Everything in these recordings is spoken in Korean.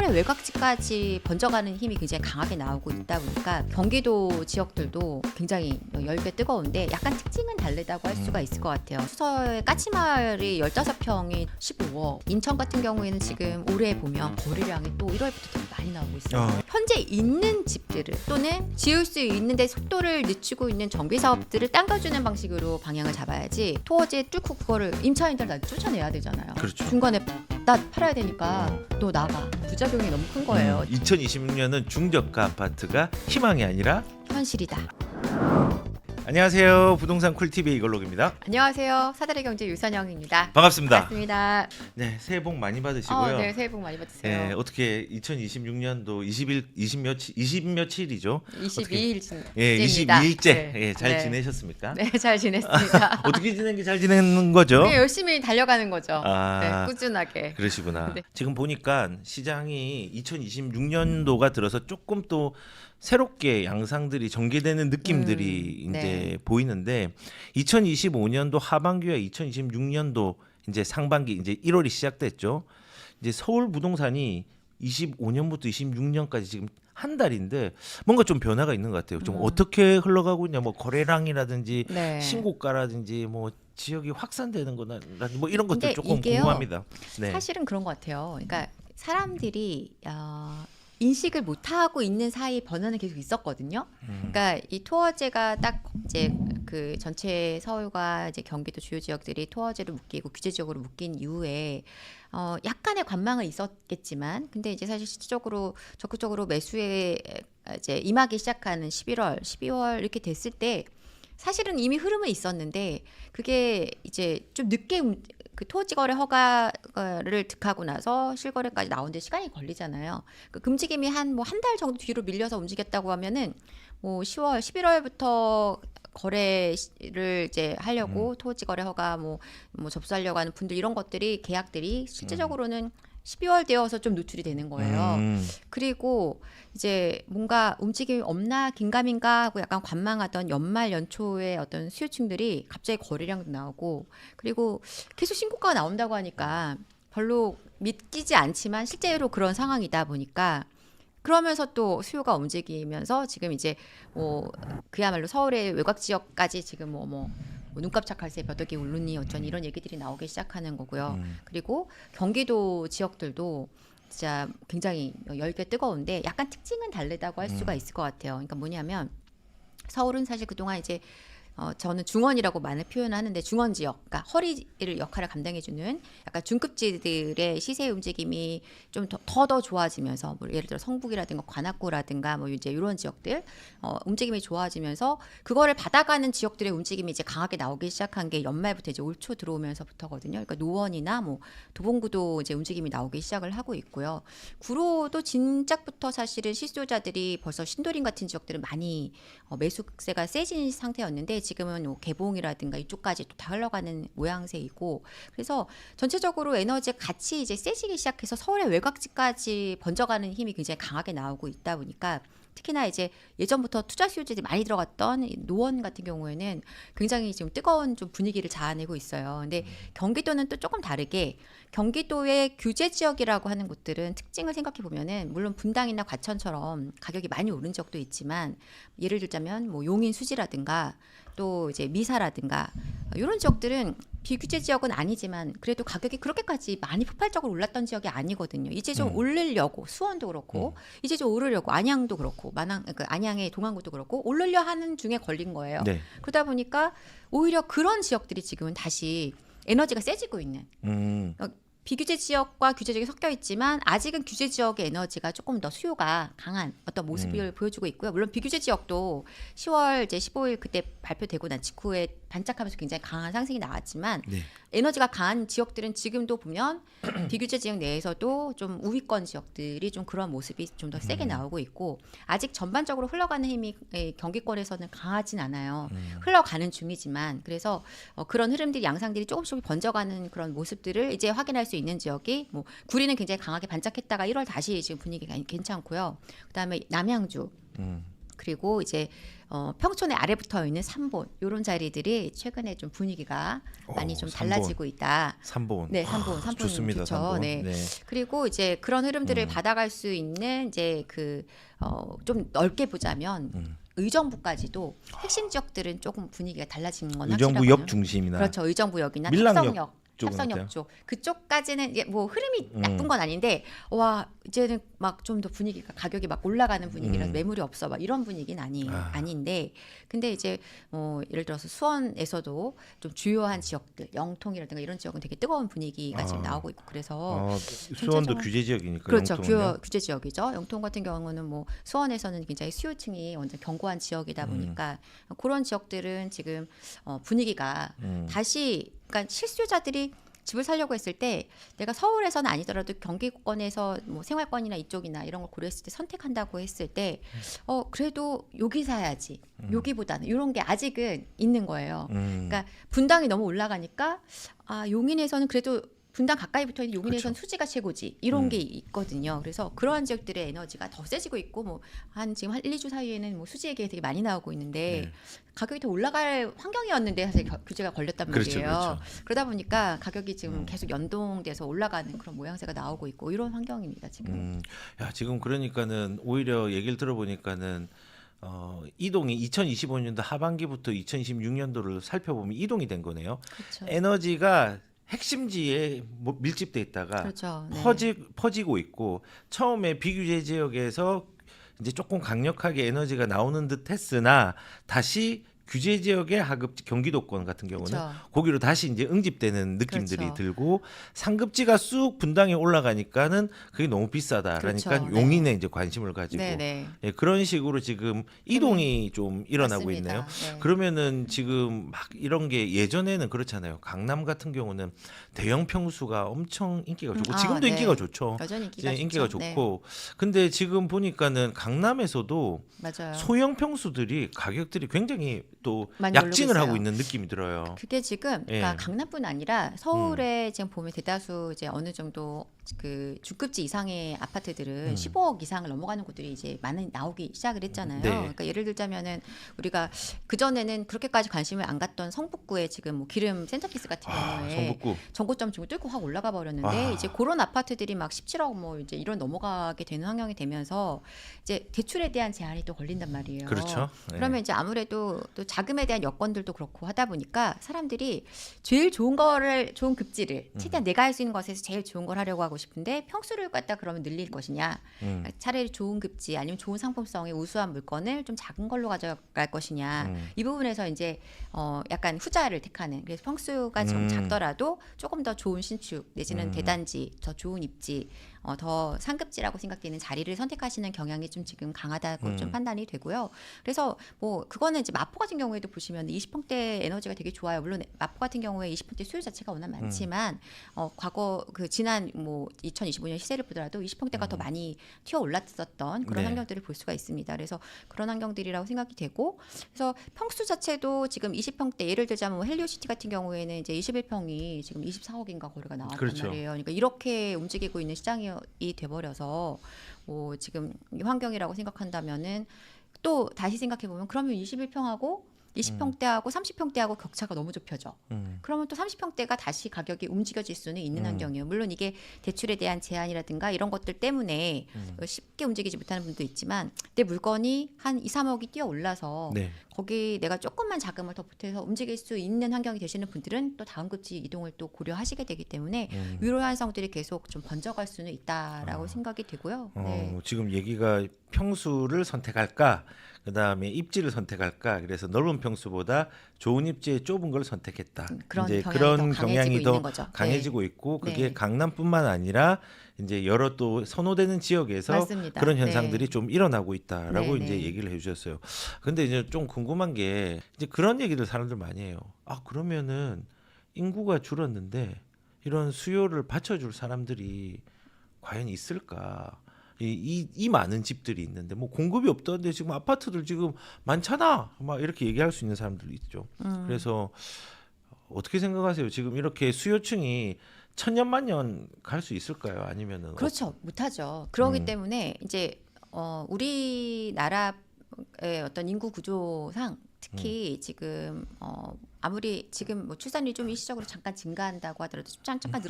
서울의 외곽지까지 번져가는 힘이 굉장히 강하게 나오고 있다 보니까 경기도 지역들도 굉장히 열게 뜨거운데 약간 특징은 다르다고 할 수가 있을 것 같아요. 수서의 까치마을이 15평이 15억, 인천 같은 경우에는 지금 올해 보면 거래량이 또 1월부터 되게 많이 나오고 있어요. 현재 있는 집들을 또는 지을 수 있는데 속도를 늦추고 있는 정비 사업들을 당겨주는 방식으로 방향을 잡아야지 토어지에 뚫고 그거를 임차인들 다 쫓아내야 되잖아요. 그렇죠. 중간에 나 팔아야 되니까 너 나가. 부작용이 너무 큰 거예요. 2026년은 중저가 아파트가 희망이 아니라 현실이다. 안녕하세요. 부동산 쿨TV의 이걸록입니다. 안녕하세요. 사다리 경제 유선영입니다. 반갑습니다. 반갑습니다. 네, 새해 복 많이 받으시고요. 네, 새해 복 많이 받으세요. 네, 어떻게 2026년도 20며칠이죠? 22일째. 예, 22일째 네. 잘 네. 지내셨습니까? 네, 잘 지냈습니다. 어떻게 지낸 게 잘 지내는 거죠? 네, 열심히 달려가는 거죠. 아, 네, 꾸준하게. 그러시구나. 네. 지금 보니까 시장이 2026년도가 들어서 조금 또 새롭게 양상들이 전개되는 느낌들이 이제 네. 보이는데 2025년도 하반기와 2026년도 이제 상반기 이제 1월이 시작됐죠. 이제 서울 부동산이 25년부터 26년까지 지금 한 달인데 뭔가 좀 변화가 있는 것 같아요. 좀 어떻게 흘러가고 있냐, 뭐 거래량이라든지 네. 신고가라든지 뭐 지역이 확산되는 거나 뭐 이런 것들 근데 조금 이게요, 궁금합니다. 네. 사실은 그런 것 같아요. 그러니까 사람들이 인식을 못 하고 있는 사이 변화는 계속 있었거든요. 그러니까 이 토어제가 딱 이제 그 전체 서울과 이제 경기도 주요 지역들이 토어제로 묶이고 규제 지역으로 묶인 이후에 약간의 관망은 있었겠지만, 근데 이제 사실 실질적으로 적극적으로 매수에 이제 임하기 시작하는 11월, 12월 이렇게 됐을 때 사실은 이미 흐름은 있었는데 그게 이제 좀 늦게 그 토지 거래 허가를 득하고 나서 실거래까지 나오는데 시간이 걸리잖아요. 그 움직임이 한 달 정도 뒤로 밀려서 움직였다고 하면은 뭐 10월, 11월부터 거래를 이제 하려고 토지 거래 허가 뭐 접수하려고 하는 분들 이런 것들이 계약들이 실제적으로는 12월 되어서 좀 노출이 되는 거예요. 그리고 이제 뭔가 움직임이 없나 긴가민가 하고 약간 관망하던 연말 연초의 어떤 수요층들이 갑자기 거래량도 나오고, 그리고 계속 신고가가 나온다고 하니까 별로 믿기지 않지만 실제로 그런 상황이다 보니까 그러면서 또 수요가 움직이면서 지금 이제 뭐 그야말로 서울의 외곽 지역까지 지금 뭐 눈깜짝할 새 벼덕이 울르니 어쩌니 이런 얘기들이 나오기 시작하는 거고요. 그리고 경기도 지역들도 진짜 굉장히 열게 뜨거운데 약간 특징은 다르다고 할 수가 있을 것 같아요. 그러니까 뭐냐면 서울은 사실 그동안 이제 저는 중원이라고 많이 표현하는데 중원 지역, 그러니까 허리를 역할을 감당해주는 약간 중급지들의 시세 움직임이 좀 더 좋아지면서 뭐 예를 들어 성북이라든가 관악구라든가 뭐 이제 이런 지역들 움직임이 좋아지면서 그거를 받아가는 지역들의 움직임이 이제 강하게 나오기 시작한 게 연말부터 이제 올 초 들어오면서부터거든요. 그러니까 노원이나 뭐 도봉구도 이제 움직임이 나오기 시작을 하고 있고요. 구로도 진작부터 사실은 실수요자들이 벌써 신도림 같은 지역들은 많이 매수세가 세진 상태였는데 지금은 뭐 개봉이라든가 이쪽까지 또 다 흘러가는 모양새이고, 그래서 전체적으로 에너지가 같이 이제 세지기 시작해서 서울의 외곽지까지 번져가는 힘이 굉장히 강하게 나오고 있다 보니까 특히나 이제 예전부터 투자 수요들이 많이 들어갔던 노원 같은 경우에는 굉장히 지금 뜨거운 좀 분위기를 자아내고 있어요. 근데 경기도는 또 조금 다르게 경기도의 규제 지역이라고 하는 곳들은 특징을 생각해 보면은 물론 분당이나 과천처럼 가격이 많이 오른 지역도 있지만 예를 들자면 뭐 용인 수지라든가 또 이제 미사라든가 이런 지역들은 비규제 지역은 아니지만 그래도 가격이 그렇게까지 많이 폭발적으로 올랐던 지역이 아니거든요. 이제 좀 오르려고 수원도 그렇고 이제 좀 오르려고 안양도 그렇고 그러니까 안양의 동안구도 그렇고 오르려 하는 중에 걸린 거예요. 네. 그러다 보니까 오히려 그런 지역들이 지금은 다시 에너지가 세지고 있는. 비규제 지역과 규제 지역이 섞여 있지만 아직은 규제 지역의 에너지가 조금 더 수요가 강한 어떤 모습을 보여주고 있고요. 물론 비규제 지역도 10월 이제 15일 그때 발표되고 난 직후에 반짝하면서 굉장히 강한 상승이 나왔지만 네. 에너지가 강한 지역들은 지금도 보면 비규제 지역 내에서도 좀 우위권 지역들이 좀 그런 모습이 좀 더 세게 나오고 있고, 아직 전반적으로 흘러가는 힘이 경기권에서는 강하진 않아요. 흘러가는 중이지만 그래서 그런 흐름들이 양상들이 조금씩 번져가는 그런 모습들을 이제 확인할 수 있는 지역이 뭐 구리는 굉장히 강하게 반짝했다가 1월 다시 지금 분위기가 괜찮고요. 그다음에 남양주 그리고 이제 평촌의 아래 붙어 있는 3본 이런 자리들이 최근에 좀 분위기가 많이 좀 3본. 달라지고 있다. 3본. 네, 3본, 3본 좋습니다. 좋죠. 3본. 네. 네. 그리고 이제 그런 흐름들을 받아갈 수 있는 이제 좀 넓게 보자면 의정부까지도 핵심 지역들은 조금 분위기가 달라지는 건 의정부 확실하거든요. 역 중심이나 그렇죠. 의정부역이나 밀락역 탑성역. 쪽은 탑성역 어때요? 쪽 그쪽까지는 이게 뭐 흐름이 나쁜 건 아닌데 와 이제는 막 좀 더 분위기가 가격이 막 올라가는 분위기라서 매물이 없어 막 이런 분위기는 아닌데 근데 이제 예를 들어서 수원에서도 좀 주요한 지역들 영통이라든가 이런 지역은 되게 뜨거운 분위기가 지금 나오고 있고 그래서 수원도 규제 지역이니까. 그렇죠. 영통은요? 규제 지역이죠. 영통 같은 경우는 뭐 수원에서는 굉장히 수요층이 완전 견고한 지역이다 보니까 그런 지역들은 지금 분위기가 다시 그러니까 실수요자들이 집을 살려고 했을 때 내가 서울에서는 아니더라도 경기권에서 뭐 생활권이나 이쪽이나 이런 걸 고려했을 때 선택한다고 했을 때 그래도 여기 사야지 여기보다는 이런 게 아직은 있는 거예요. 그러니까 분당이 너무 올라가니까 용인에서는 그래도 분당 가까이 붙어 있는 용인에서는 그렇죠. 수지가 최고지 이런 게 있거든요. 그래서 그러한 지역들의 에너지가 더 세지고 있고 뭐 지금 한 1, 2주 사이에는 뭐 수지 얘기가 되게 많이 나오고 있는데 가격이 더 올라갈 환경이었는데 사실 규제가 걸렸단 말이에요. 그렇죠. 그러다 보니까 가격이 지금 계속 연동돼서 올라가는 그런 모양새가 나오고 있고 이런 환경입니다 지금. 야, 지금 그러니까는 오히려 얘기를 들어보니까는 이동이 2025년도 하반기부터 2026년도를 살펴보면 이동이 된 거네요. 그렇죠. 에너지가 핵심지에 밀집돼 있다가 그렇죠. 네. 퍼지고 있고 처음에 비규제 지역에서 이제 조금 강력하게 에너지가 나오는 듯 했으나 다시 규제 지역의 하급지 경기도권 같은 경우는 그렇죠. 거기로 다시 이제 응집되는 느낌들이 그렇죠. 들고 상급지가 쑥 분당에 올라가니까는 그게 너무 비싸다. 그러니까 그렇죠. 용인에 이제 관심을 가지고 네네. 예, 그런 식으로 지금 이동이 좀 일어나고 맞습니다. 있네요. 네. 그러면은 지금 막 이런 게 예전에는 그렇잖아요. 강남 같은 경우는 대형 평수가 엄청 인기가 좋고 지금도 네. 인기가 좋죠. 여전히 이제 인기가 인기가 좋죠. 네. 좋고 근데 지금 보니까는 강남에서도 맞아요. 소형 평수들이 가격들이 굉장히 또 많이 약진을 오르고 하고 있어요. 있는 느낌이 들어요. 그게 지금 예. 그러니까 강남뿐 아니라 서울에 지금 보면 대다수 이제 어느 정도 그 중급지 이상의 아파트들은 15억 이상을 넘어가는 곳들이 이제 많이 나오기 시작을 했잖아요. 네. 그러니까 예를 들자면은 우리가 그 전에는 그렇게까지 관심을 안 갖던 성북구의 지금 뭐 기름 센터피스 같은 경우에 성북구. 전고점 지금 뚫고 확 올라가 버렸는데 이제 그런 아파트들이 막 17억 뭐 이제 이런 넘어가게 되는 환경이 되면서 이제 대출에 대한 제한이 또 걸린단 말이에요. 그렇죠. 네. 그러면 이제 아무래도 또 자금에 대한 여건들도 그렇고 하다 보니까 사람들이 제일 좋은 거를 좋은 급지를 최대한 내가 할 수 있는 것에서 제일 좋은 걸 하려고 하고 싶은데 평수를 갖다 그러면 늘릴 것이냐 차라리 좋은 급지 아니면 좋은 상품성의 우수한 물건을 좀 작은 걸로 가져갈 것이냐 이 부분에서 이제 약간 후자를 택하는 그래서 평수가 좀 작더라도 조금 더 좋은 신축 내지는 대단지 더 좋은 입지 더 상급지라고 생각되는 자리를 선택하시는 경향이 좀 지금 강하다고 좀 판단이 되고요. 그래서 뭐 그거는 이제 마포 같은 경우에도 보시면 20평대 에너지가 되게 좋아요. 물론 마포 같은 경우에 20평대 수요 자체가 워낙 많지만 과거 그 지난 뭐 2025년 시세를 보더라도 20평대가 더 많이 튀어 올랐었던 그런 네. 환경들을 볼 수가 있습니다. 그래서 그런 환경들이라고 생각이 되고 그래서 평수 자체도 지금 20평대 예를 들자면 뭐 헬리오시티 같은 경우에는 이제 21평이 지금 24억인가 거래가 나왔단 그렇죠. 말이에요. 그러니까 이렇게 움직이고 있는 시장이 돼버려서 뭐 지금 이 환경이라고 생각한다면은 또 다시 생각해 보면 그러면 21평하고 20평대하고 30평대하고 격차가 너무 좁혀져. 그러면 또 30평대가 다시 가격이 움직여질 수는 있는 환경이에요. 물론 이게 대출에 대한 제한이라든가 이런 것들 때문에 쉽게 움직이지 못하는 분도 있지만 내 물건이 한 2, 3억이 뛰어 올라서 네. 거기 내가 조금만 자금을 더 보태서 움직일 수 있는 환경이 되시는 분들은 또 다음 급지 이동을 또 고려하시게 되기 때문에 위로 현상들이 계속 좀 번져갈 수는 있다라고 생각이 되고요. 네. 지금 얘기가 평수를 선택할까, 그 다음에 입지를 선택할까. 그래서 넓은 평수보다 좋은 입지에 좁은 걸 선택했다. 그런 이제 경향이 그런 더 경향이 강해지고 더 있는 거죠. 강해지고 있고 그게 네. 강남뿐만 아니라 이제 여러 또 선호되는 지역에서 맞습니다. 그런 네. 현상들이 좀 일어나고 있다라고 네, 이제 네. 얘기를 해주셨어요. 근데 이제 좀 궁금한 게 이제 그런 얘기를 사람들 많이 해요. 아 그러면은 인구가 줄었는데 이런 수요를 받쳐줄 사람들이 과연 있을까? 이 많은 집들이 있는데 뭐 공급이 없던데 지금 아파트들 지금 많잖아 막 이렇게 얘기할 수 있는 사람들도 있죠. 그래서 어떻게 생각하세요? 지금 이렇게 수요층이 천년만년 갈 수 있을까요? 아니면은 그렇죠. 못하죠. 그러기 때문에 이제 우리나라 어떤 인구 구조상 특히 지금 아무리 지금 뭐 출산율이 좀 일시적으로 잠깐 증가한다고 하더라도 잠깐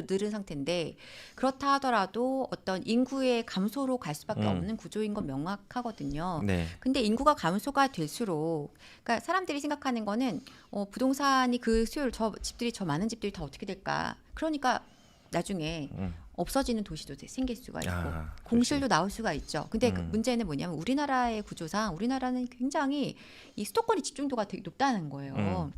늘은 상태인데 그렇다 하더라도 어떤 인구의 감소로 갈 수밖에 없는 구조인 건 명확하거든요. 네. 근데 인구가 감소가 될수록 그러니까 사람들이 생각하는 거는 부동산이 그 수요를 집들이 저 많은 집들이 다 어떻게 될까? 그러니까 나중에 없어지는 도시도 생길 수가 있고 공실도 나올 수가 있죠. 근데 그 문제는 뭐냐면 우리나라의 구조상 우리나라는 굉장히 이 수도권의 집중도가 되게 높다는 거예요.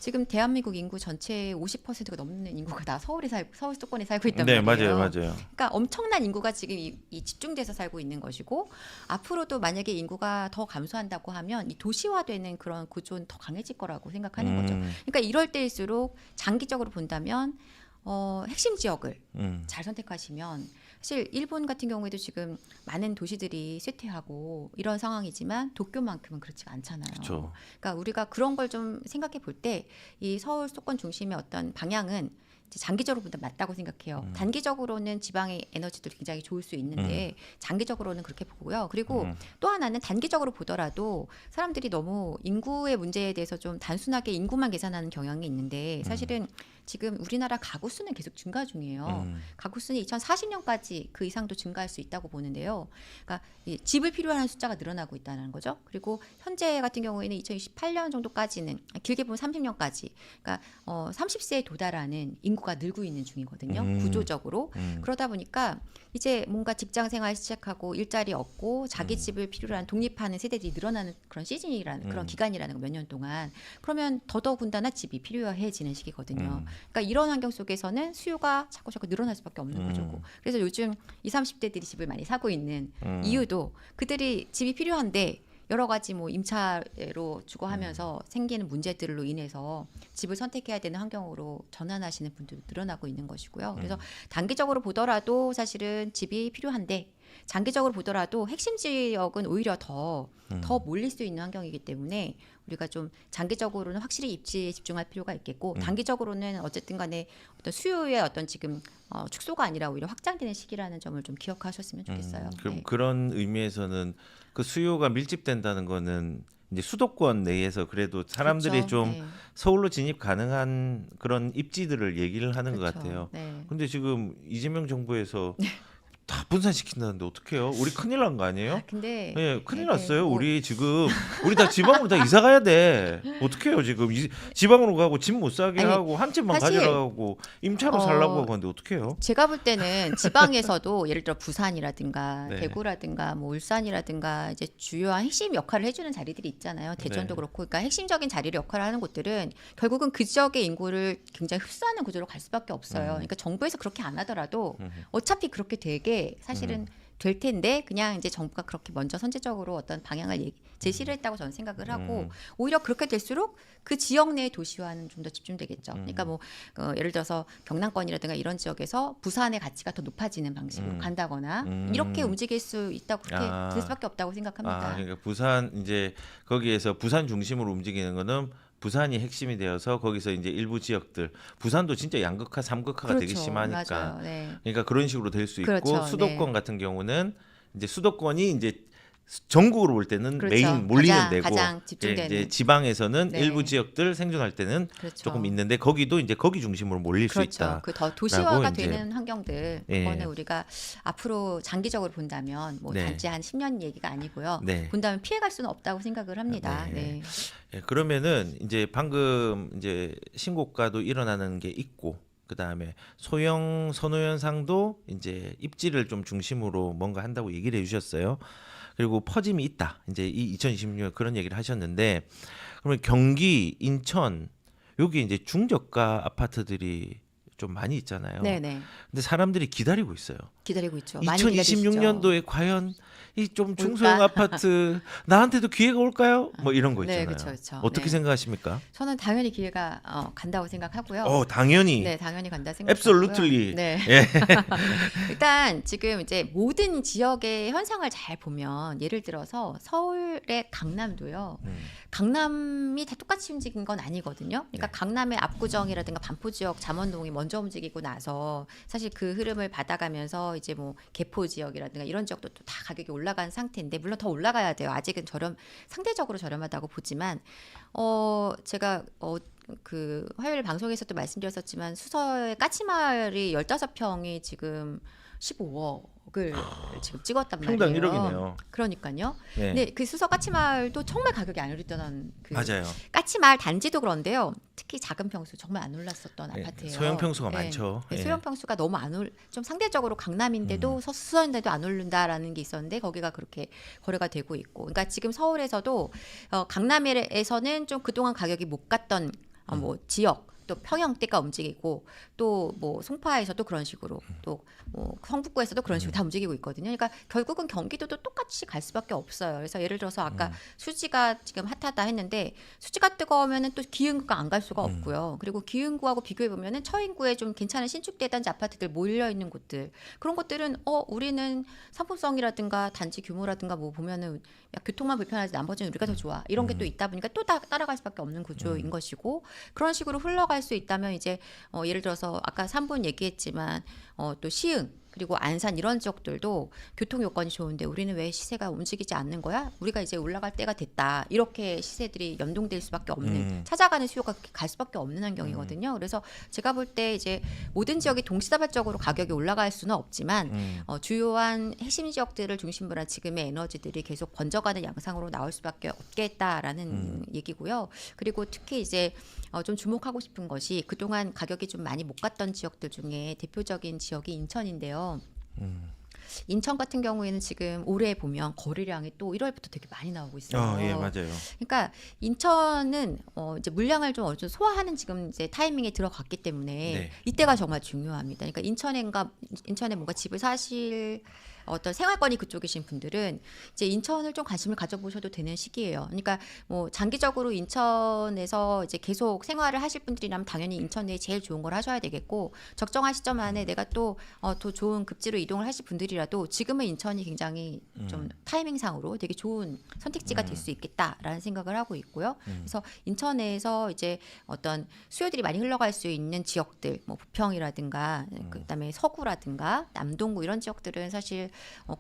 지금 대한민국 인구 전체의 50%가 넘는 인구가 다 서울 수도권에 살고 있단 네, 말이에요. 맞아요. 그러니까 엄청난 인구가 지금 이 집중돼서 살고 있는 것이고 앞으로도 만약에 인구가 더 감소한다고 하면 이 도시화되는 그런 구조는 더 강해질 거라고 생각하는 거죠. 그러니까 이럴 때일수록 장기적으로 본다면 핵심 지역을 잘 선택하시면 사실 일본 같은 경우에도 지금 많은 도시들이 쇠퇴하고 이런 상황이지만 도쿄만큼은 그렇지가 않잖아요. 그쵸. 그러니까 우리가 그런 걸 좀 생각해 볼 때 이 서울 수도권 중심의 어떤 방향은 이제 장기적으로 보다 맞다고 생각해요. 단기적으로는 지방의 에너지도 굉장히 좋을 수 있는데 장기적으로는 그렇게 보고요. 그리고 또 하나는 단기적으로 보더라도 사람들이 너무 인구의 문제에 대해서 좀 단순하게 인구만 계산하는 경향이 있는데 사실은 지금 우리나라 가구 수는 계속 증가 중이에요. 가구 수는 2040년까지 그 이상도 증가할 수 있다고 보는데요. 그러니까 이 집을 필요로 하는 숫자가 늘어나고 있다는 거죠. 그리고 현재 같은 경우에는 2028년 정도까지는 길게 보면 30년까지 그러니까 30세에 도달하는 인구가 늘고 있는 중이거든요. 구조적으로. 그러다 보니까 이제 뭔가 직장 생활 시작하고 일자리 얻고 자기 집을 필요로 하는 독립하는 세대들이 늘어나는 그런 시즌이라는 그런 기간이라는 거 몇 년 동안 그러면 더더군다나 집이 필요해지는 시기거든요. 그러니까 이런 환경 속에서는 수요가 자꾸 늘어날 수밖에 없는 구조고. 그래서 요즘 20, 30대들이 집을 많이 사고 있는 이유도 그들이 집이 필요한데 여러 가지 뭐 임차로 주거 하면서 생기는 문제들로 인해서 집을 선택해야 되는 환경으로 전환하시는 분들도 늘어나고 있는 것이고요. 그래서 단기적으로 보더라도 사실은 집이 필요한데 장기적으로 보더라도 핵심 지역은 오히려 더 몰릴 수 있는 환경이기 때문에 우리가 좀 장기적으로는 확실히 입지에 집중할 필요가 있겠고 단기적으로는 어쨌든 간에 어떤 수요의 어떤 지금 축소가 아니라 오히려 확장되는 시기라는 점을 좀 기억하셨으면 좋겠어요. 그럼 네. 그런 의미에서는 그 수요가 밀집된다는 거는 이제 수도권 내에서 그래도 사람들이 그렇죠. 좀 네. 서울로 진입 가능한 그런 입지들을 얘기를 하는 것 그렇죠. 같아요. 네. 근데 지금 이재명 정부에서 다 분산시킨다는데 어떡해요? 우리 큰일 난 거 아니에요? 근데 예, 큰일 네, 났어요. 뭐 우리 지금 우리 다 지방으로 다 이사 가야 돼. 어떡해요 지금 지방으로 가고 집 못 사게 아니, 하고 한 집만 사실, 가지라고 임차로 살라고 하고 하는데 어떡해요? 제가 볼 때는 지방에서도 예를 들어 부산이라든가 네. 대구라든가 뭐 울산이라든가 이제 주요한 핵심 역할을 해주는 자리들이 있잖아요. 대전도 네. 그렇고, 그러니까 핵심적인 자리를 역할을 하는 곳들은 결국은 그 지역의 인구를 굉장히 흡수하는 구조로 갈 수밖에 없어요. 그러니까 정부에서 그렇게 안 하더라도 어차피 그렇게 되게 사실은 될 텐데 그냥 이제 정부가 그렇게 먼저 선제적으로 어떤 방향을 제시를 했다고 저는 생각을 하고 오히려 그렇게 될수록 그 지역 내의 도시화는 좀 더 집중되겠죠. 그러니까 뭐 예를 들어서 경남권이라든가 이런 지역에서 부산의 가치가 더 높아지는 방식으로 간다거나 이렇게 움직일 수 있다고 그렇게 될 수밖에 없다고 생각합니다. 그러니까 부산 이제 거기에서 부산 중심으로 움직이는 거는 부산이 핵심이 되어서 거기서 이제 일부 지역들 부산도 진짜 양극화, 삼극화가 되게 그렇죠. 심하니까 맞아요. 네. 그러니까 그런 식으로 될 수 있고 그렇죠. 수도권 네. 같은 경우는 이제 수도권이 이제 전국으로 볼 때는 그렇죠. 메인 몰리는 가장, 데고 가장 집중되는. 이제 지방에서는 네. 일부 지역들 생존할 때는 그렇죠. 조금 있는데 거기도 이제 거기 중심으로 몰릴 수 그렇죠. 있다. 그 더 도시화가 이제, 되는 환경들 예. 그거는 우리가 앞으로 장기적으로 본다면 뭐 네. 단지 한 10년 얘기가 아니고요. 네. 본다면 피해갈 수는 없다고 생각을 합니다. 네. 네. 예, 그러면은 이제 방금 이제 신고가도 일어나는 게 있고 그다음에 소형 선호 현상도 이제 입지를 좀 중심으로 뭔가 한다고 얘기를 해주셨어요. 그리고 퍼짐이 있다. 이제 이 2026년 그런 얘기를 하셨는데 그러면 경기, 인천 여기 이제 중저가 아파트들이 좀 많이 있잖아요. 네네. 근데 사람들이 기다리고 있어요. 기다리고 있죠. 많이 기다리시죠. 2026년도에 과연 이 좀 중소형 아파트 나한테도 기회가 올까요? 뭐 이런 거 네, 있잖아요. 그쵸. 어떻게 네. 생각하십니까? 저는 당연히 기회가 간다고 생각하고요. 당연히. 네, 당연히 간다 생각하고요. Absolutely. 네. 예. 일단 지금 이제 모든 지역의 현상을 잘 보면 예를 들어서 서울의 강남도요. 강남이 다 똑같이 움직인 건 아니거든요. 그러니까 네. 강남의 압구정이라든가 반포 지역 잠원동이 먼저 움직이고 나서 사실 그 흐름을 받아가면서 이제 뭐 개포 지역이라든가 이런 지역도 또 다 가격이 올라간 상태인데 물론 더 올라가야 돼요. 아직은 상대적으로 저렴하다고 보지만 제가 그 화요일 방송에서도 말씀드렸었지만 수서의 까치마을이 15평이 지금 15억을 지금 찍었단 말이에요. 평당 1억이네요. 그러니까요. 네. 근데 그 수서 까치마을도 정말 가격이 안 오르던 그 맞아요. 까치마을 단지도 그런데요. 특히 작은 평수 정말 안 올랐었던 네, 아파트예요. 소형 평수가 네. 많죠. 네, 예. 소형 평수가 너무 좀 상대적으로 강남인데도 수서인데도 안 오른다라는 게 있었는데 거기가 그렇게 거래가 되고 있고. 그러니까 지금 서울에서도 강남에서는 좀 그동안 가격이 못 갔던 뭐 지역 또 평형대가 움직이고 또 뭐 송파에서도 그런 식으로 또 뭐 성북구에서도 그런 식으로 다 움직이고 있거든요. 그러니까 결국은 경기도도 똑같이 갈 수밖에 없어요. 그래서 예를 들어서 아까 수지가 지금 핫하다 했는데 수지가 뜨거우면은 또 기흥구가 안 갈 수가 없고요. 그리고 기흥구하고 비교해 보면은 처인구에 좀 괜찮은 신축 대단지 아파트들 몰려 있는 곳들 그런 것들은 우리는 상품성이라든가 단지 규모라든가 뭐 보면은 야, 교통만 불편하지 나머지는 우리가 더 좋아 이런 게 또 있다 보니까 또 따라갈 수밖에 없는 구조인 것이고 그런 식으로 흘러갈 수 있다면 이제 예를 들어서 아까 3분 얘기했지만 또 시흥 그리고 안산 이런 지역들도 교통 요건이 좋은데 우리는 왜 시세가 움직이지 않는 거야? 우리가 이제 올라갈 때가 됐다. 이렇게 시세들이 연동될 수밖에 없는 찾아가는 수요가 갈 수밖에 없는 환경이거든요. 그래서 제가 볼 때 이제 모든 지역이 동시다발적으로 가격이 올라갈 수는 없지만 주요한 핵심 지역들을 중심으로 한 지금의 에너지들이 계속 번져가는 양상으로 나올 수밖에 없겠다라는 얘기고요. 그리고 특히 이제 좀 주목하고 싶은 것이 그동안 가격이 좀 많이 못 갔던 지역들 중에 대표적인 지역이 인천인데요. 인천 같은 경우에는 지금 올해 보면 거래량이 또 1월부터 되게 많이 나오고 있어요. 예, 맞아요. 그러니까 인천은 이제 물량을 좀 어느 정도 소화하는 지금 이제 타이밍에 들어갔기 때문에 네. 이때가 정말 중요합니다. 그러니까 인천에 뭔가 집을 사실 어떤 생활권이 그쪽이신 분들은 이제 인천을 좀 관심을 가져보셔도 되는 시기예요. 그러니까 뭐 장기적으로 인천에서 이제 계속 생활을 하실 분들이라면 당연히 인천 내에 제일 좋은 걸 하셔야 되겠고 적정한 시점 안에 내가 또 더 좋은 급지로 이동을 하실 분들이라도 지금은 인천이 굉장히 좀 타이밍상으로 되게 좋은 선택지가 될 수 있겠다라는 생각을 하고 있고요. 그래서 인천 내에서 이제 어떤 수요들이 많이 흘러갈 수 있는 지역들, 뭐 부평이라든가 그다음에 서구라든가 남동구 이런 지역들은 사실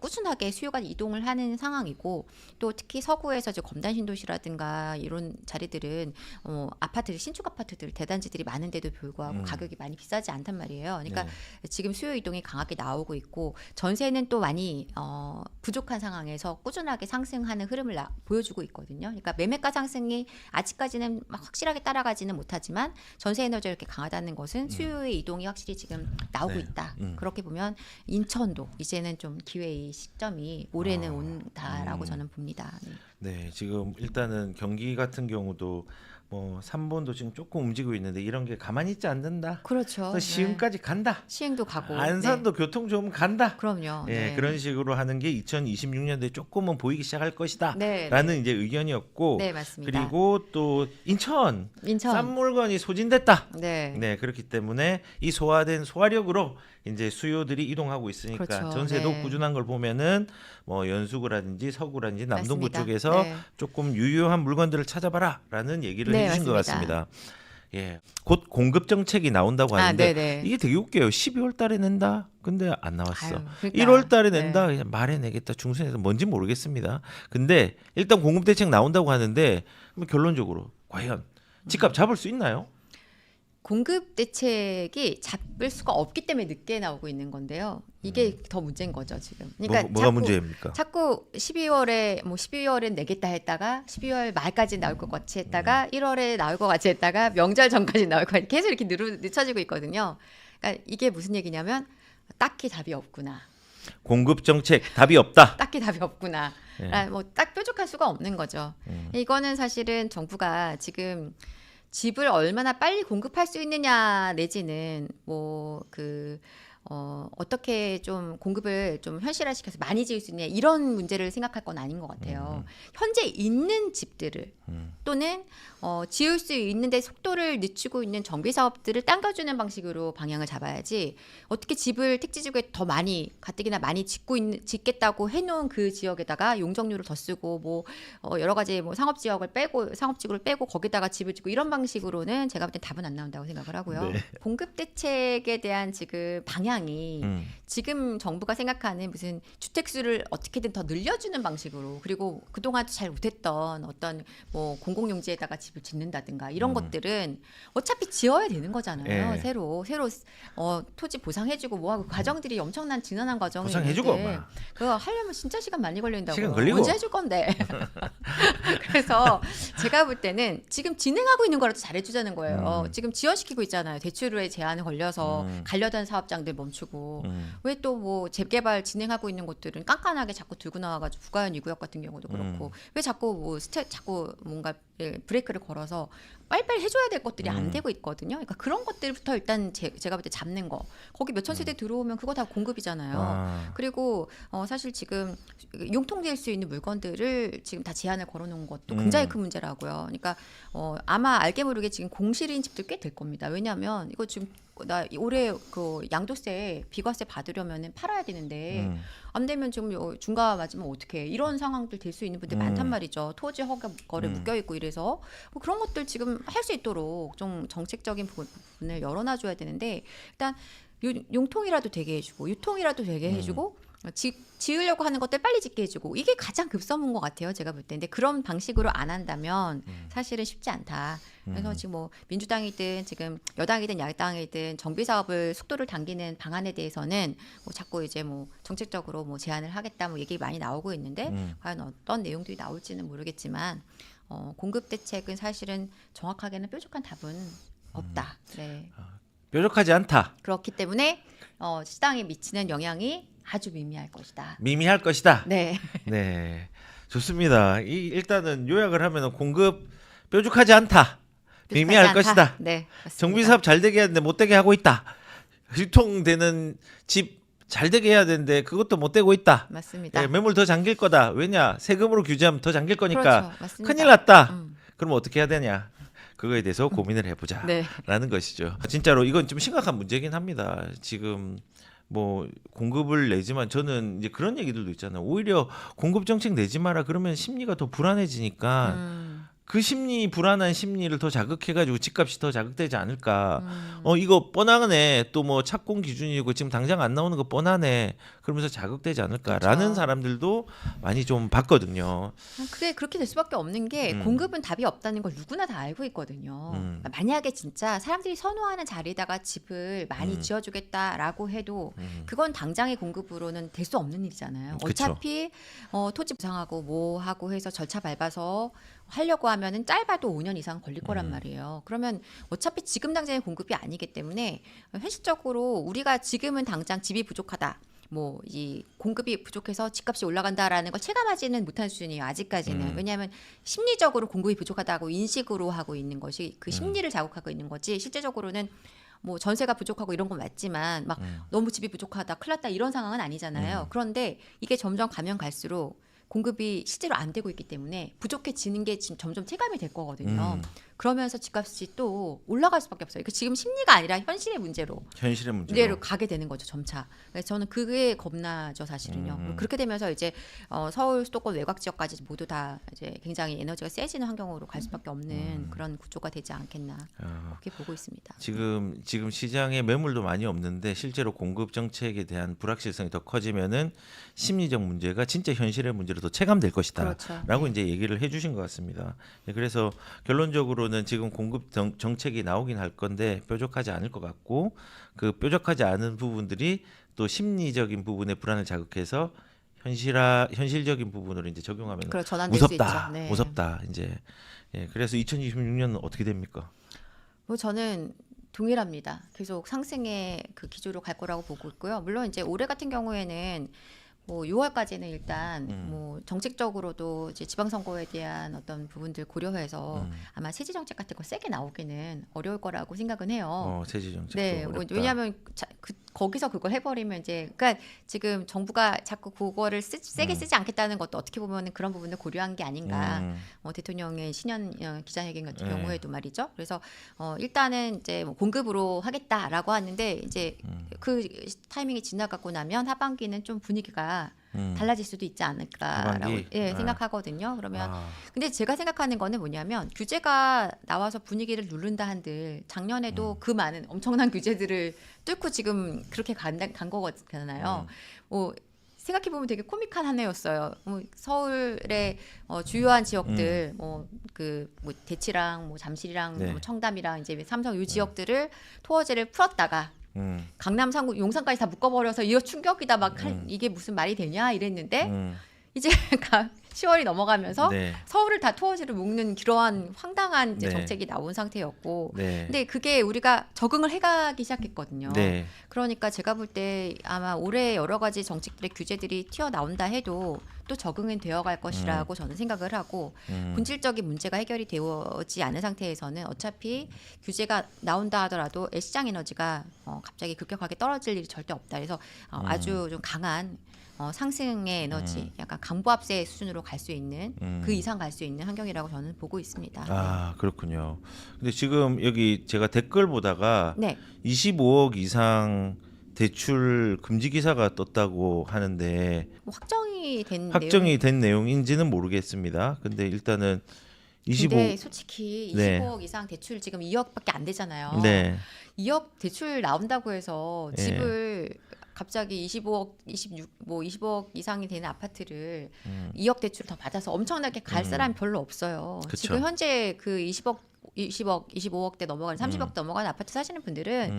꾸준하게 수요가 이동을 하는 상황이고 또 특히 서구에서 이제 검단 신도시라든가 이런 자리들은 아파트들 신축 아파트들 대단지들이 많은데도 불구하고 가격이 많이 비싸지 않단 말이에요. 그러니까 지금 수요 이동이 강하게 나오고 있고 전세는 또 많이 부족한 상황에서 꾸준하게 상승하는 흐름을 보여주고 있거든요. 그러니까 매매가 상승이 아직까지는 막 확실하게 따라가지는 못하지만 전세 에너지가 이렇게 강하다는 것은 수요의 이동이 확실히 지금 나오고 네. 있다. 그렇게 보면 인천도 이제는 좀 기회의 시점이 올해는 온다라고 저는 봅니다. 네. 네, 지금 일단은 경기 같은 경우도 뭐 3번도 지금 조금 움직이고 있는데 이런 게 가만히 있지 않는다. 그렇죠. 그래서 시흥까지 간다. 시행도 가고 안산도 교통 좋으면 간다. 그럼요. 예, 네. 그런 식으로 하는 게 2026년도에 조금은 보이기 시작할 것이다. 네, 라는 이제 의견이었고 네, 맞습니다. 그리고 또 인천 인천. 싼 물건이 소진됐다. 네. 네, 그렇기 때문에 이 소화된 소화력으로 이제 수요들이 이동하고 있으니까 그렇죠. 전세도 네. 꾸준한 걸 보면은 뭐 연수구라든지 서구라든지 남동구 맞습니다. 쪽에서 네. 조금 유효한 물건들을 찾아봐라라는 얘기를 네, 해주신 것 맞습니다. 같습니다. 예, 곧 공급 정책이 나온다고 하는데 네네. 이게 되게 웃겨요. 12월달에 낸다. 근데 안 나왔어. 아유, 그러니까. 1월달에 네. 낸다. 그냥 말에 내겠다. 중순에서 뭔지 모르겠습니다. 근데 일단 공급 대책 나온다고 하는데 그럼 결론적으로 과연 집값 잡을 수 있나요? 공급 대책이 잡을 수가 없기 때문에 늦게 나오고 있는 건데요. 이게 더 문제인 거죠 지금. 그러니까 뭐가 문제입니까? 자꾸 12월엔 내겠다 했다가 12월 말까지 나올 것 같이 했다가 1월에 나올 것 같이 했다가 명절 전까지 나올 것 같이 계속 이렇게 늦춰지고 있거든요. 그러니까 이게 무슨 얘기냐면 딱히 답이 없구나. 공급 정책 답이 없다. 딱히 답이 없구나. 네. 뭐 딱 뾰족할 수가 없는 거죠. 이거는 사실은 정부가 지금 집을 얼마나 빨리 공급할 수 있느냐 내지는 뭐 어떻게 좀 공급을 좀 현실화시켜서 많이 지을 수 있냐 이런 문제를 생각할 건 아닌 것 같아요. 현재 있는 집들을 또는 지을 수 있는데 속도를 늦추고 있는 정비 사업들을 당겨주는 방식으로 방향을 잡아야지 어떻게 집을 택지 지구에 더 많이 가뜩이나 많이 짓겠다고 해놓은 그 지역에다가 용적률을 더 쓰고 뭐 여러 가지 뭐 상업지구를 빼고 거기다가 집을 짓고 이런 방식으로는 제가 볼 땐 답은 안 나온다고 생각을 하고요. 네. 공급 대책에 대한 지금 방향 방향이 지금 정부가 생각하는 무슨 주택 수를 어떻게든 더 늘려주는 방식으로, 그리고 그동안 잘 못했던 어떤 뭐 공공용지에다가 집을 짓는다든가 이런 것들은 어차피 지어야 되는 거잖아요. 예. 새로 토지 보상해주고 뭐하고 과정들이 엄청난 지난한 과정이 보상해주고 있는데 막. 그거 하려면 진짜 시간 많이 걸린다고. 시간 걸리고. 언제 해줄 건데. 그래서 제가 볼 때는 지금 진행하고 있는 거라도 잘해주자는 거예요. 지금 지연시키고 있잖아요. 대출의 제한에 걸려서 가려던 사업장들 멈추고. 왜 또 뭐 재개발 진행하고 있는 곳들은 깐깐하게 자꾸 들고 나와가지고 부가연 2구역 같은 경우도 그렇고 왜 자꾸 뭐 자꾸 뭔가 브레이크를 걸어서 빨리빨리 해줘야 될 것들이 안 되고 있거든요. 그러니까 그런 것들부터 일단 제가 볼 때 잡는 거. 거기 몇천 세대 들어오면 그거 다 공급이잖아요. 그리고 사실 지금 융통될 수 있는 물건들을 지금 다 제한을 걸어놓은 것도 굉장히 큰 문제라고요. 그러니까 아마 알게 모르게 지금 공실인 집들 꽤 될 겁니다. 왜냐하면 이거 지금 나 올해 그 양도세 비과세 받으려면 팔아야 되는데 안 되면 지금 중과 맞으면 어떻게 이런 상황들 될 수 있는 분들 많단 말이죠. 토지 허가 거래 묶여 있고 이래서 뭐 그런 것들 지금 할 수 있도록 좀 정책적인 부분을 열어놔줘야 되는데 일단 융통이라도 되게 해주고 유통이라도 되게 해주고 지으려고 하는 것들 빨리 짓게 해주고 이게 가장 급선무인 것 같아요. 제가 볼 때. 근데 그런 방식으로 안 한다면 사실은 쉽지 않다. 그래서 지금 뭐 민주당이든 지금 여당이든 야당이든 정비 사업을 속도를 당기는 방안에 대해서는 뭐 자꾸 이제 뭐 정책적으로 뭐 제안을 하겠다 뭐 얘기 많이 나오고 있는데 과연 어떤 내용들이 나올지는 모르겠지만 공급 대책은 사실은 정확하게는 뾰족한 답은 없다. 네. 뾰족하지 않다. 그렇기 때문에 시장에 미치는 영향이 아주 미미할 것이다. 미미할 것이다. 네. 네, 좋습니다. 일단은 요약을 하면 공급 뾰족하지 않다. 미미할 않다. 것이다. 네, 맞습니다. 정비 사업 잘 되게 하는데 못 되게 하고 있다. 유통되는 집 잘 되게 해야 되는데 그것도 못 되고 있다. 맞습니다. 예, 매물 더 잠길 거다. 왜냐? 세금으로 규제하면 더 잠길 거니까. 그렇죠. 맞습니다. 큰일 났다. 그럼 어떻게 해야 되냐? 그거에 대해서 고민을 해보자. 네. 라는 것이죠. 진짜로 이건 좀 심각한 문제긴 합니다. 지금 뭐 공급을 내지만 저는 이제 그런 얘기들도 있잖아요. 오히려 공급 정책 내지 마라 그러면 심리가 더 불안해지니까 그 불안한 심리를 더 자극해가지고 집값이 더 자극되지 않을까. 이거 뻔하네. 또 뭐 착공 기준이고 지금 당장 안 나오는 거 뻔하네. 그러면서 자극되지 않을까라는 그렇죠. 사람들도 많이 좀 봤거든요. 그게 그렇게 될 수밖에 없는 게 공급은 답이 없다는 걸 누구나 다 알고 있거든요. 그러니까 만약에 진짜 사람들이 선호하는 자리에다가 집을 많이 지어주겠다라고 해도 그건 당장의 공급으로는 될 수 없는 일이잖아요. 그쵸. 어차피 토지 부상하고 뭐 하고 해서 절차 밟아서 하려고 하면은 짧아도 5년 이상 걸릴 거란 말이에요. 그러면 어차피 지금 당장의 공급이 아니기 때문에 현실적으로 우리가 지금은 당장 집이 부족하다. 뭐 이 공급이 부족해서 집값이 올라간다라는 걸 체감하지는 못한 수준이에요. 아직까지는. 왜냐하면 심리적으로 공급이 부족하다고 인식으로 하고 있는 것이 그 심리를 자극하고 있는 거지 실제적으로는 뭐 전세가 부족하고 이런 건 맞지만 막 너무 집이 부족하다 큰일 났다 이런 상황은 아니잖아요. 그런데 이게 점점 가면 갈수록 공급이 실제로 안 되고 있기 때문에 부족해지는 게 지금 점점 체감이 될 거거든요. 그러면서 집값이 또 올라갈 수밖에 없어요. 지금 심리가 아니라 현실의 문제로 가게 되는 거죠, 점차. 그래서 저는 그게 겁나죠, 사실은요. 그렇게 되면서 이제 서울, 수도권 외곽 지역까지 모두 다 이제 굉장히 에너지가 세지는 환경으로 갈 수밖에 없는 그런 구조가 되지 않겠나 그렇게 보고 있습니다. 지금 시장에 매물도 많이 없는데 실제로 공급 정책에 대한 불확실성이 더 커지면은 심리적 문제가 진짜 현실의 문제로 더 체감될 것이다라고 그렇죠. 이제 얘기를 해주신 것 같습니다. 그래서 결론적으로는 지금 공급 정책이 나오긴 할 건데 뾰족하지 않을 것 같고 그 뾰족하지 않은 부분들이 또 심리적인 부분에 불안을 자극해서 현실적인 부분으로 이제 적용하면 전환될 수 있죠. 네. 무섭다 이제. 그래서 2026년은 어떻게 됩니까? 뭐 저는 동일합니다. 계속 상승의 그 기조로 갈 거라고 보고 있고요. 물론 이제 올해 같은 경우에는 뭐 6월까지는 일단 뭐 정책적으로도 이제 지방선거에 대한 어떤 부분들 고려해서 아마 세제 정책 같은 거 세게 나오기는 어려울 거라고 생각은 해요. 세제 정책. 네, 왜냐하면 거기서 그걸 해버리면 이제 그러니까 지금 정부가 자꾸 그거를 세게 쓰지 않겠다는 것도 어떻게 보면 그런 부분을 고려한 게 아닌가. 대통령의 신년 기자회견 같은 경우에도 말이죠. 그래서 일단은 이제 뭐 공급으로 하겠다라고 하는데 이제 그 타이밍이 지나가고 나면 하반기는 좀 분위기가 달라질 수도 있지 않을까라고 하반기? 예, 생각하거든요. 그러면 아, 근데 제가 생각하는 거는 뭐냐면 규제가 나와서 분위기를 누른다 한들 작년에도 그 많은 엄청난 규제들을 뚫고 지금 그렇게 간 거잖아요. 뭐 생각해 보면 되게 코믹한 한 해였어요. 뭐 서울의 주요한 지역들 뭐 대치랑 뭐 잠실이랑 네. 뭐 청담이랑 이제 삼성 요 지역들을 토어제를 풀었다가 강남 상구 용산까지 다 묶어버려서 이거 충격이다 막 이게 무슨 말이 되냐 이랬는데 이제 10월이 넘어가면서 네. 서울을 다 토어제로 묶는 그러한 황당한 이제 네. 정책이 나온 상태였고 네. 근데 그게 우리가 적응을 해가기 시작했거든요. 네. 그러니까 제가 볼 때 아마 올해 여러 가지 정책들의 규제들이 튀어나온다 해도 또 적응은 되어갈 것이라고 저는 생각을 하고 본질적인 문제가 해결이 되어지 않은 상태에서는 어차피 규제가 나온다 하더라도 시장 에너지가 갑자기 급격하게 떨어질 일이 절대 없다. 그래서 아주 좀 강한 상승의 에너지, 약간 강보합세 수준으로 갈 수 있는 그 이상 갈 수 있는 환경이라고 저는 보고 있습니다. 아, 그렇군요. 근데 지금 여기 제가 댓글 보다가 네. 25억 이상 대출 금지 기사가 떴다고 하는데 뭐 확정이 된 확정이 된 내용인지는 모르겠습니다. 근데 일단은 25 근데 솔직히 네. 25억 이상 대출 지금 2억밖에 안 되잖아요. 네. 2억 대출 나온다고 해서 예. 집을 갑자기 25억, 26, 뭐 20억 이상이 되는 아파트를 2억 대출을 더 받아서 엄청나게 갈 사람이 별로 없어요. 그쵸. 지금 현재 그 20억, 25억대 넘어가는 30억 넘어가는 아파트 사시는 분들은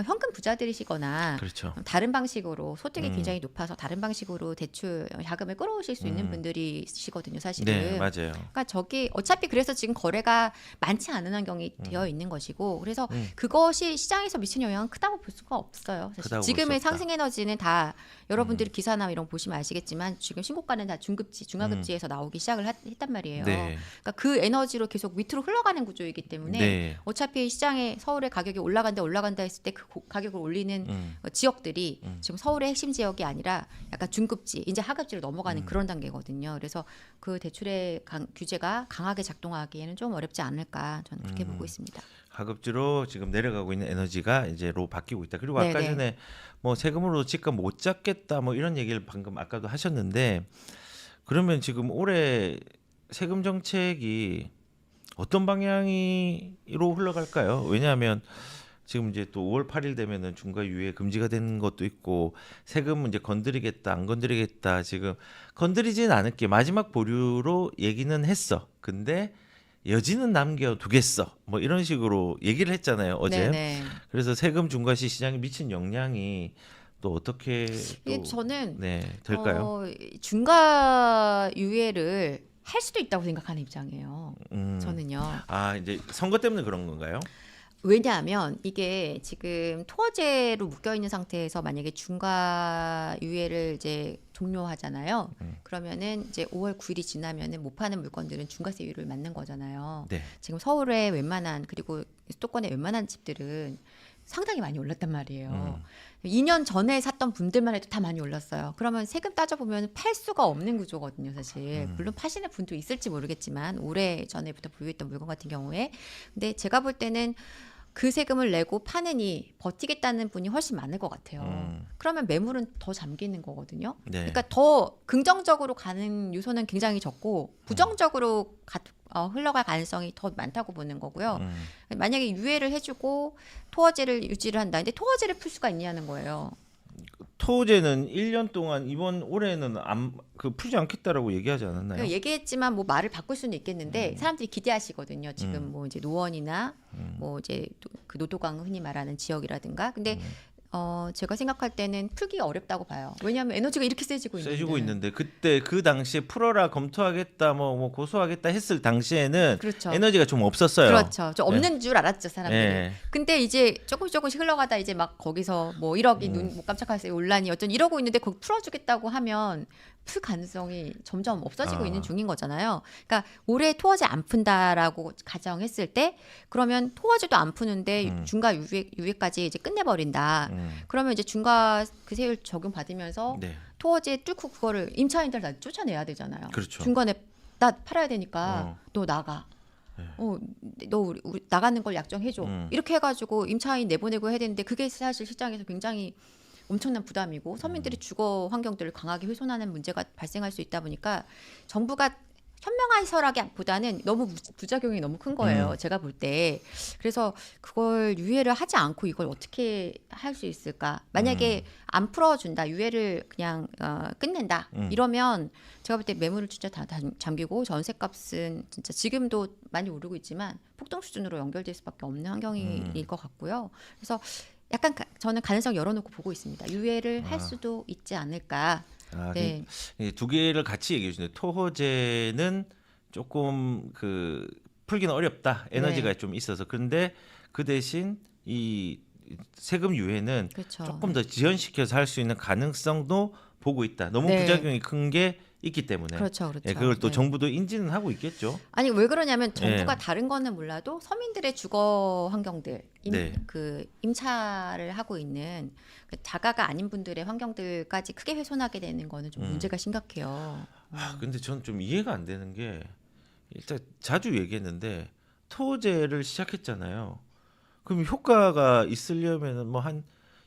현금 부자들이시거나 그렇죠. 다른 방식으로 소득이 굉장히 높아서 다른 방식으로 대출 자금을 끌어오실 수 있는 분들이시거든요, 사실은. 네, 맞아요. 그러니까 저기 어차피 그래서 지금 거래가 많지 않은 환경이 되어 있는 것이고 그래서 그것이 시장에서 미치는 영향은 크다고 볼 수가 없어요. 사실 크다고 볼 지금의 수 없다. 상승 에너지는 다 여러분들이 기사나 이런 거 보시면 아시겠지만 지금 신고가는 다 중급지, 중하급지에서 나오기 시작을 했단 말이에요. 네. 그러니까 그 에너지로 계속 밑으로 흘러가는 구조이기 때문에 네. 어차피 시장에 서울의 가격이 올라간다 했을 때 그 가격을 올리는 지역들이 지금 서울의 핵심 지역이 아니라 약간 중급지, 이제 하급지로 넘어가는 그런 단계거든요. 그래서 그 대출의 규제가 강하게 작동하기에는 좀 어렵지 않을까 저는 그렇게 보고 있습니다. 하급지로 지금 내려가고 있는 에너지가 이제로 바뀌고 있다. 그리고 아까 네네. 전에 뭐 세금으로 집값 못 잡겠다 뭐 이런 얘기를 방금 아까도 하셨는데 그러면 지금 올해 세금 정책이 어떤 방향으로 흘러갈까요? 왜냐하면 지금 이제 또 5월 8일 되면은 중과 유예 금지가 되는 것도 있고 세금 이제 건드리겠다 안 건드리겠다 지금 건드리지는 않을게 마지막 보류로 얘기는 했어. 근데 여지는 남겨두겠어. 뭐 이런 식으로 얘기를 했잖아요 어제. 네네. 그래서 세금 중과시 시장에 미친 영향이 또 어떻게 이게 또 저는 네 될까요? 중과 유예를 할 수도 있다고 생각하는 입장이에요. 저는요. 아 이제 선거 때문에 그런 건가요? 왜냐하면 이게 지금 토어제로 묶여 있는 상태에서 만약에 중과 유예를 이제 종료하잖아요. 그러면은 이제 5월 9일이 지나면은 못 파는 물건들은 중과세율을 맞는 거잖아요. 네. 지금 서울의 웬만한 그리고 수도권의 웬만한 집들은 상당히 많이 올랐단 말이에요. 2년 전에 샀던 분들만 해도 다 많이 올랐어요. 그러면 세금 따져보면 팔 수가 없는 구조거든요, 사실. 물론 파시는 분도 있을지 모르겠지만 오래 전에부터 보유했던 물건 같은 경우에. 근데 제가 볼 때는 그 세금을 내고 파느니 버티겠다는 분이 훨씬 많을 것 같아요. 그러면 매물은 더 잠기는 거거든요. 네. 그러니까 더 긍정적으로 가는 요소는 굉장히 적고 부정적으로 흘러갈 가능성이 더 많다고 보는 거고요. 만약에 유예를 해주고 토어제를 유지를 한다. 근데 토어제를 풀 수가 있냐는 거예요. 토제는 1년 동안 이번 올해는 풀지 않겠다라고 얘기하지 않았나요? 그러니까 얘기했지만 뭐 말을 바꿀 수는 있겠는데 사람들이 기대하시거든요. 지금 뭐 이제 노원이나 뭐 이제 그 노도강 흔히 말하는 지역이라든가. 근데 제가 생각할 때는 풀기 어렵다고 봐요. 왜냐하면 에너지가 이렇게 세지고 있는데 그때 그 당시에 풀어라 검토하겠다 뭐 고소하겠다 했을 당시에는 그렇죠. 에너지가 좀 없었어요. 그렇죠. 좀 없는 줄 알았죠, 사람들이. 네. 근데 이제 조금씩 흘러가다 이제 막 거기서 뭐 1억이 눈 못 깜짝할 새 온란이 어쩐 이러고 있는데 그거 풀어주겠다고 하면 풀 가능성이 점점 없어지고 있는 중인 거잖아요. 그러니까 올해 토어제 안 푼다라고 가정했을 때 그러면 토어제도 안 푸는데 중과 유예까지 이제 끝내버린다. 그러면 이제 중과 그 세율 적용 받으면서 네. 토어제 뚫고 그거를 임차인들 다 쫓아내야 되잖아요. 그렇죠. 중간에 나 팔아야 되니까 너 나가. 너 우리 나가는 걸 약정해줘. 이렇게 해가지고 임차인 내보내고 해야 되는데 그게 사실 시장에서 굉장히 엄청난 부담이고 서민들이 주거 환경들을 강하게 훼손하는 문제가 발생할 수 있다 보니까 정부가 현명해서라기보다는 너무 부작용이 너무 큰 거예요. 제가 볼 때. 그래서 그걸 유예를 하지 않고 이걸 어떻게 할 수 있을까? 만약에 안 풀어준다, 유예를 그냥 끝낸다. 이러면 제가 볼 때 매물을 진짜 다 잠기고 전세값은 진짜 지금도 많이 오르고 있지만 폭등 수준으로 연결될 수밖에 없는 환경일 것 같고요. 그래서 약간 저는 가능성 열어놓고 보고 있습니다. 유예를 할 수도 있지 않을까. 네. 두 개를 같이 얘기해 주는데 토호제는 조금 그 풀기는 어렵다. 에너지가 좀 있어서. 그런데 그 대신 이 세금 유예는 그렇죠. 조금 더 지연시켜서 할 수 있는 가능성도 보고 있다. 너무 네. 부작용이 큰 게 있기 때문에. 그렇죠, 그렇죠. 예, 그걸 또 네. 정부도 인지는 하고 있겠죠. 아니 왜 그러냐면 정부가 예. 다른 거는 몰라도 서민들의 주거 환경들, 네. 그 임차를 하고 있는 그 자가가 아닌 분들의 환경들까지 크게 훼손하게 되는 거는 좀 문제가 심각해요. 근데 저는 좀 이해가 안 되는 게 일단 자주 얘기했는데 토제를 시작했잖아요. 그럼 효과가 있으려면은 뭐 한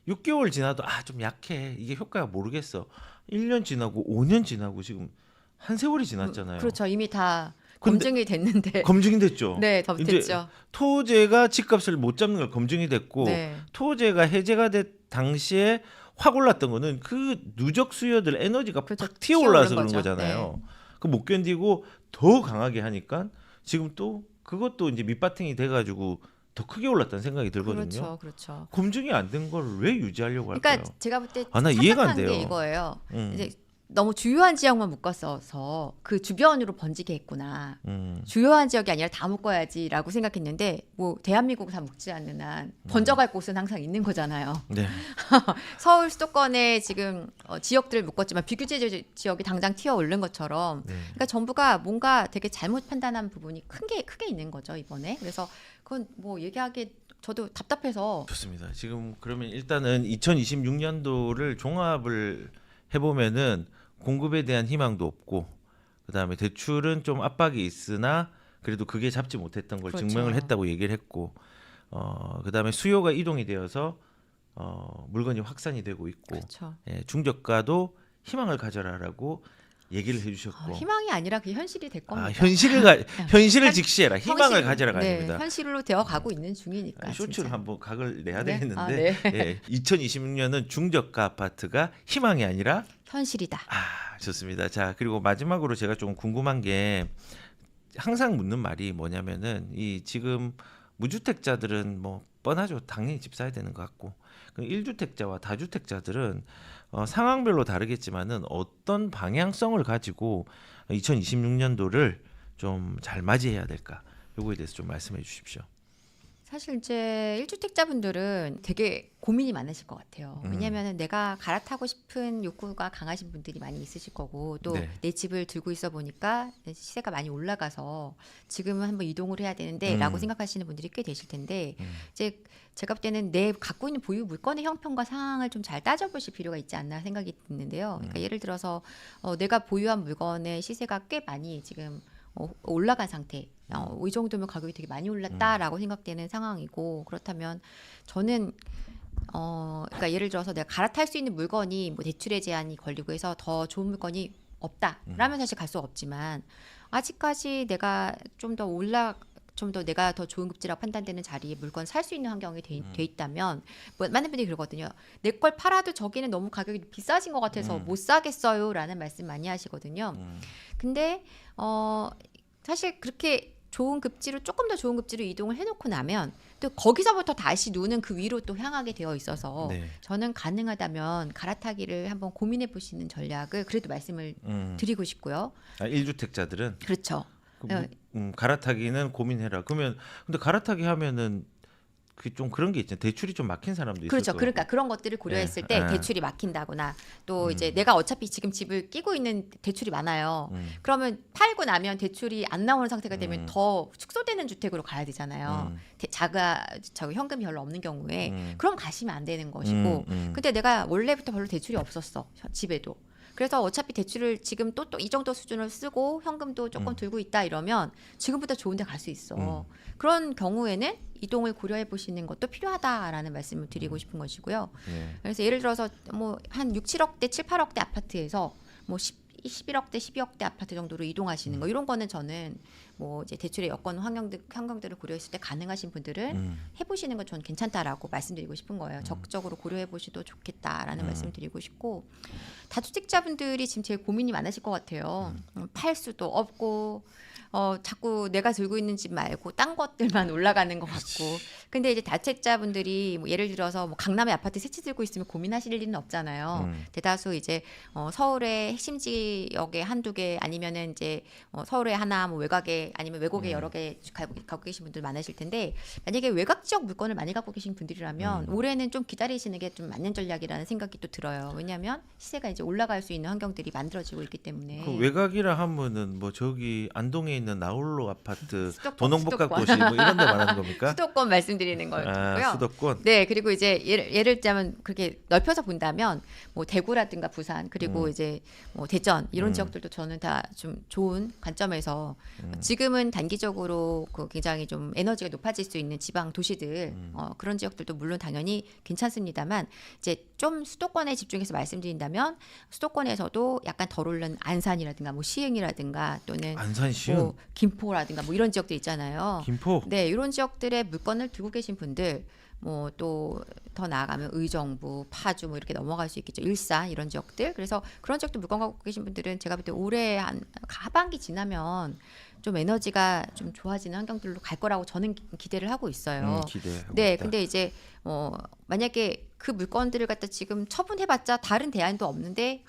6개월 지나도 좀 약해. 이게 효과가 모르겠어. 1년 지나고 5년 지나고 지금 한 세월이 지났잖아요. 그렇죠. 이미 다 근데- 검증이 됐는데. 검증이 됐죠. 네, 더 이제 됐죠. 토제가 집값을 못 잡는 걸 검증이 됐고 네. 토제가 해제가 된 당시에 확 올랐던 거는 그 누적 수요들 에너지가 그렇죠. 팍 튀어올라서 튀어오른 그런 거죠. 거잖아요. 그 못 견디고 더 강하게 하니까 지금 또 그것도 이제 밑바탕이 돼가지고 더 크게 올랐다는 생각이 들거든요. 그렇죠, 그렇죠. 검증이 안 된 걸 왜 유지하려고 할까요? 그러니까 제가 볼 때 나 이해가 안 착각한 게 돼요. 이거예요. 음. 이제 너무 주요한 지역만 묶었어서 그 주변으로 번지게 했구나. 음. 주요한 지역이 아니라 다 묶어야지라고 생각했는데 뭐 대한민국 다 묶지 않는 한 번져갈 곳은 항상 있는 거잖아요. 네. 서울 수도권에 지금 지역들을 묶었지만 비규제 지역이 당장 튀어 오른 것처럼 네. 그러니까 정부가 뭔가 되게 잘못 판단한 부분이 크게 있는 거죠 이번에. 그래서 그건 뭐 얘기하기 저도 답답해서. 좋습니다. 지금 그러면 일단은 2026년도를 종합을 해보면은 공급에 대한 희망도 없고 그다음에 대출은 좀 압박이 있으나 그래도 그게 잡지 못했던 걸 그렇죠. 증명을 했다고 얘기를 했고 그다음에 수요가 이동이 되어서 물건이 확산이 되고 있고 그렇죠. 예, 중저가도 희망을 가져라라고 얘기를 해주셨고 희망이 아니라 그 현실이 될 겁니다. 현실을 직시해라 희망을 현실, 가져라가 네, 아닙니다. 현실로 되어 가고 있는 중이니까. 쇼츠를 진짜. 한번 각을 내야 네? 되겠는데 아, 네. 예, 2026년은 중저가 아파트가 희망이 아니라 현실이다. 좋습니다. 자, 그리고 마지막으로 제가 좀 궁금한 게 항상 묻는 말이 뭐냐면은 이 지금 무주택자들은 뭐 뻔하죠. 당연히 집 사야 되는 것 같고 1주택자와 다주택자들은 상황별로 다르겠지만은 어떤 방향성을 가지고 2026년도를 좀 잘 맞이해야 될까? 요거에 대해서 좀 말씀해 주십시오. 사실 이제 1주택자분들은 되게 고민이 많으실 것 같아요. 왜냐하면 내가 갈아타고 싶은 욕구가 강하신 분들이 많이 있으실 거고 또 내 네. 집을 들고 있어 보니까 시세가 많이 올라가서 지금은 한번 이동을 해야 되는데 라고 생각하시는 분들이 꽤 되실 텐데 이제 제가 볼 때는 내 갖고 있는 보유 물건의 형편과 상황을 좀 잘 따져보실 필요가 있지 않나 생각이 드는데요. 그러니까 예를 들어서 내가 보유한 물건의 시세가 꽤 많이 지금 올라간 상태. 이 정도면 가격이 되게 많이 올랐다라고 생각되는 상황이고 그렇다면 저는 그러니까 예를 들어서 내가 갈아탈 수 있는 물건이 뭐 대출의 제한이 걸리고 해서 더 좋은 물건이 없다라면 사실 갈 수 없지만 아직까지 내가 좀 더 내가 더 좋은 급지라고 판단되는 자리에 물건 살 수 있는 환경이 돼 있다면 뭐 많은 분들이 그러거든요. 내 걸 팔아도 저기는 너무 가격이 비싸진 것 같아서 못 사겠어요라는 말씀 많이 하시거든요. 근데 사실 그렇게 좋은 급지로 조금 더 좋은 급지로 이동을 해놓고 나면 또 거기서부터 다시 눈은 그 위로 또 향하게 되어 있어서 네. 저는 가능하다면 갈아타기를 한번 고민해 보시는 전략을 그래도 말씀을 드리고 싶고요. 1주택자들은 그렇죠. 갈아타기는 고민해라. 그러면 근데 갈아타기 하면은 그 좀 그런 게 있잖아요. 대출이 좀 막힌 사람도 있을 그렇죠. 거고. 그러니까 그런 것들을 고려했을 예, 때 예. 대출이 막힌다거나 또 이제 내가 어차피 지금 집을 끼고 있는 대출이 많아요. 그러면 팔고 나면 대출이 안 나오는 상태가 되면 더 축소되는 주택으로 가야 되잖아요. 저 현금이 별로 없는 경우에 그럼 가시면 안 되는 것이고 근데 내가 원래부터 별로 대출이 없었어 집에도 그래서 어차피 대출을 지금 또 이 정도 수준을 쓰고 현금도 조금 들고 있다 이러면 지금보다 좋은 데 갈 수 있어. 그런 경우에는 이동을 고려해 보시는 것도 필요하다라는 말씀을 드리고 싶은 것이고요. 예. 그래서 예를 들어서 뭐 한 6, 7억대, 7, 8억대 아파트에서 뭐 11억대, 12억대 아파트 정도로 이동하시는 거 이런 거는 저는 뭐 이제 대출의 여건 환경들을 고려했을 때 가능하신 분들은 해보시는 건 저는 괜찮다라고 말씀드리고 싶은 거예요. 적극적으로 고려해 보셔도 좋겠다라는 말씀을 드리고 싶고 다주택자분들이 지금 제일 고민이 많으실 것 같아요. 팔 수도 없고 자꾸 내가 들고 있는 집 말고 딴 것들만 올라가는 것 같고. 근데 이제 다주택자분들이 뭐 예를 들어서 뭐 강남에 아파트 세 채 들고 있으면 고민하실 일은 없잖아요. 대다수 이제 서울의 핵심 지역에 한두 개 아니면은 이제 서울에 하나 뭐 외곽에 아니면 외국에 여러 개 갖고 계신 분들 많으실 텐데 만약에 외곽 지역 물건을 많이 갖고 계신 분들이라면 올해는 좀 기다리시는 게 좀 맞는 전략이라는 생각이 또 들어요. 왜냐하면 시세가 이제 올라갈 수 있는 환경들이 만들어지고 있기 때문에. 그 외곽이라 하면은 뭐 저기 안동에 있는 나홀로 아파트, 수도권, 도농복합 도시 뭐 이런 데 말하는 겁니까? 수도권 말씀드리는 거였고요. 아, 수도권. 네, 그리고 이제 예를 들자면 그렇게 넓혀서 본다면 뭐 대구라든가 부산 그리고 이제 뭐 대전 이런 지역들도 저는 다 좀 좋은 관점에서 지금은 단기적으로 그 굉장히 좀 에너지가 높아질 수 있는 지방 도시들 그런 지역들도 물론 당연히 괜찮습니다만 이제 좀 수도권에 집중해서 말씀드린다면 수도권에서도 약간 덜 오른 안산이라든가 뭐 시흥이라든가 또는 안산 시흥, 뭐 김포라든가 뭐 이런 지역들 있잖아요. 김포. 네, 이런 지역들의 물건을 들고 계신 분들 뭐 또 더 나아가면 의정부, 파주 뭐 이렇게 넘어갈 수 있겠죠. 일산 이런 지역들. 그래서 그런 지역들 물건 갖고 계신 분들은 제가 볼 때 올해 한 하반기 지나면 좀 에너지가 좀 좋아지는 환경들로 갈 거라고 저는 기대를 하고 있어요. 기대하고 네, 있다. 근데 이제 만약에 그 물건들을 갖다 지금 처분해봤자 다른 대안도 없는데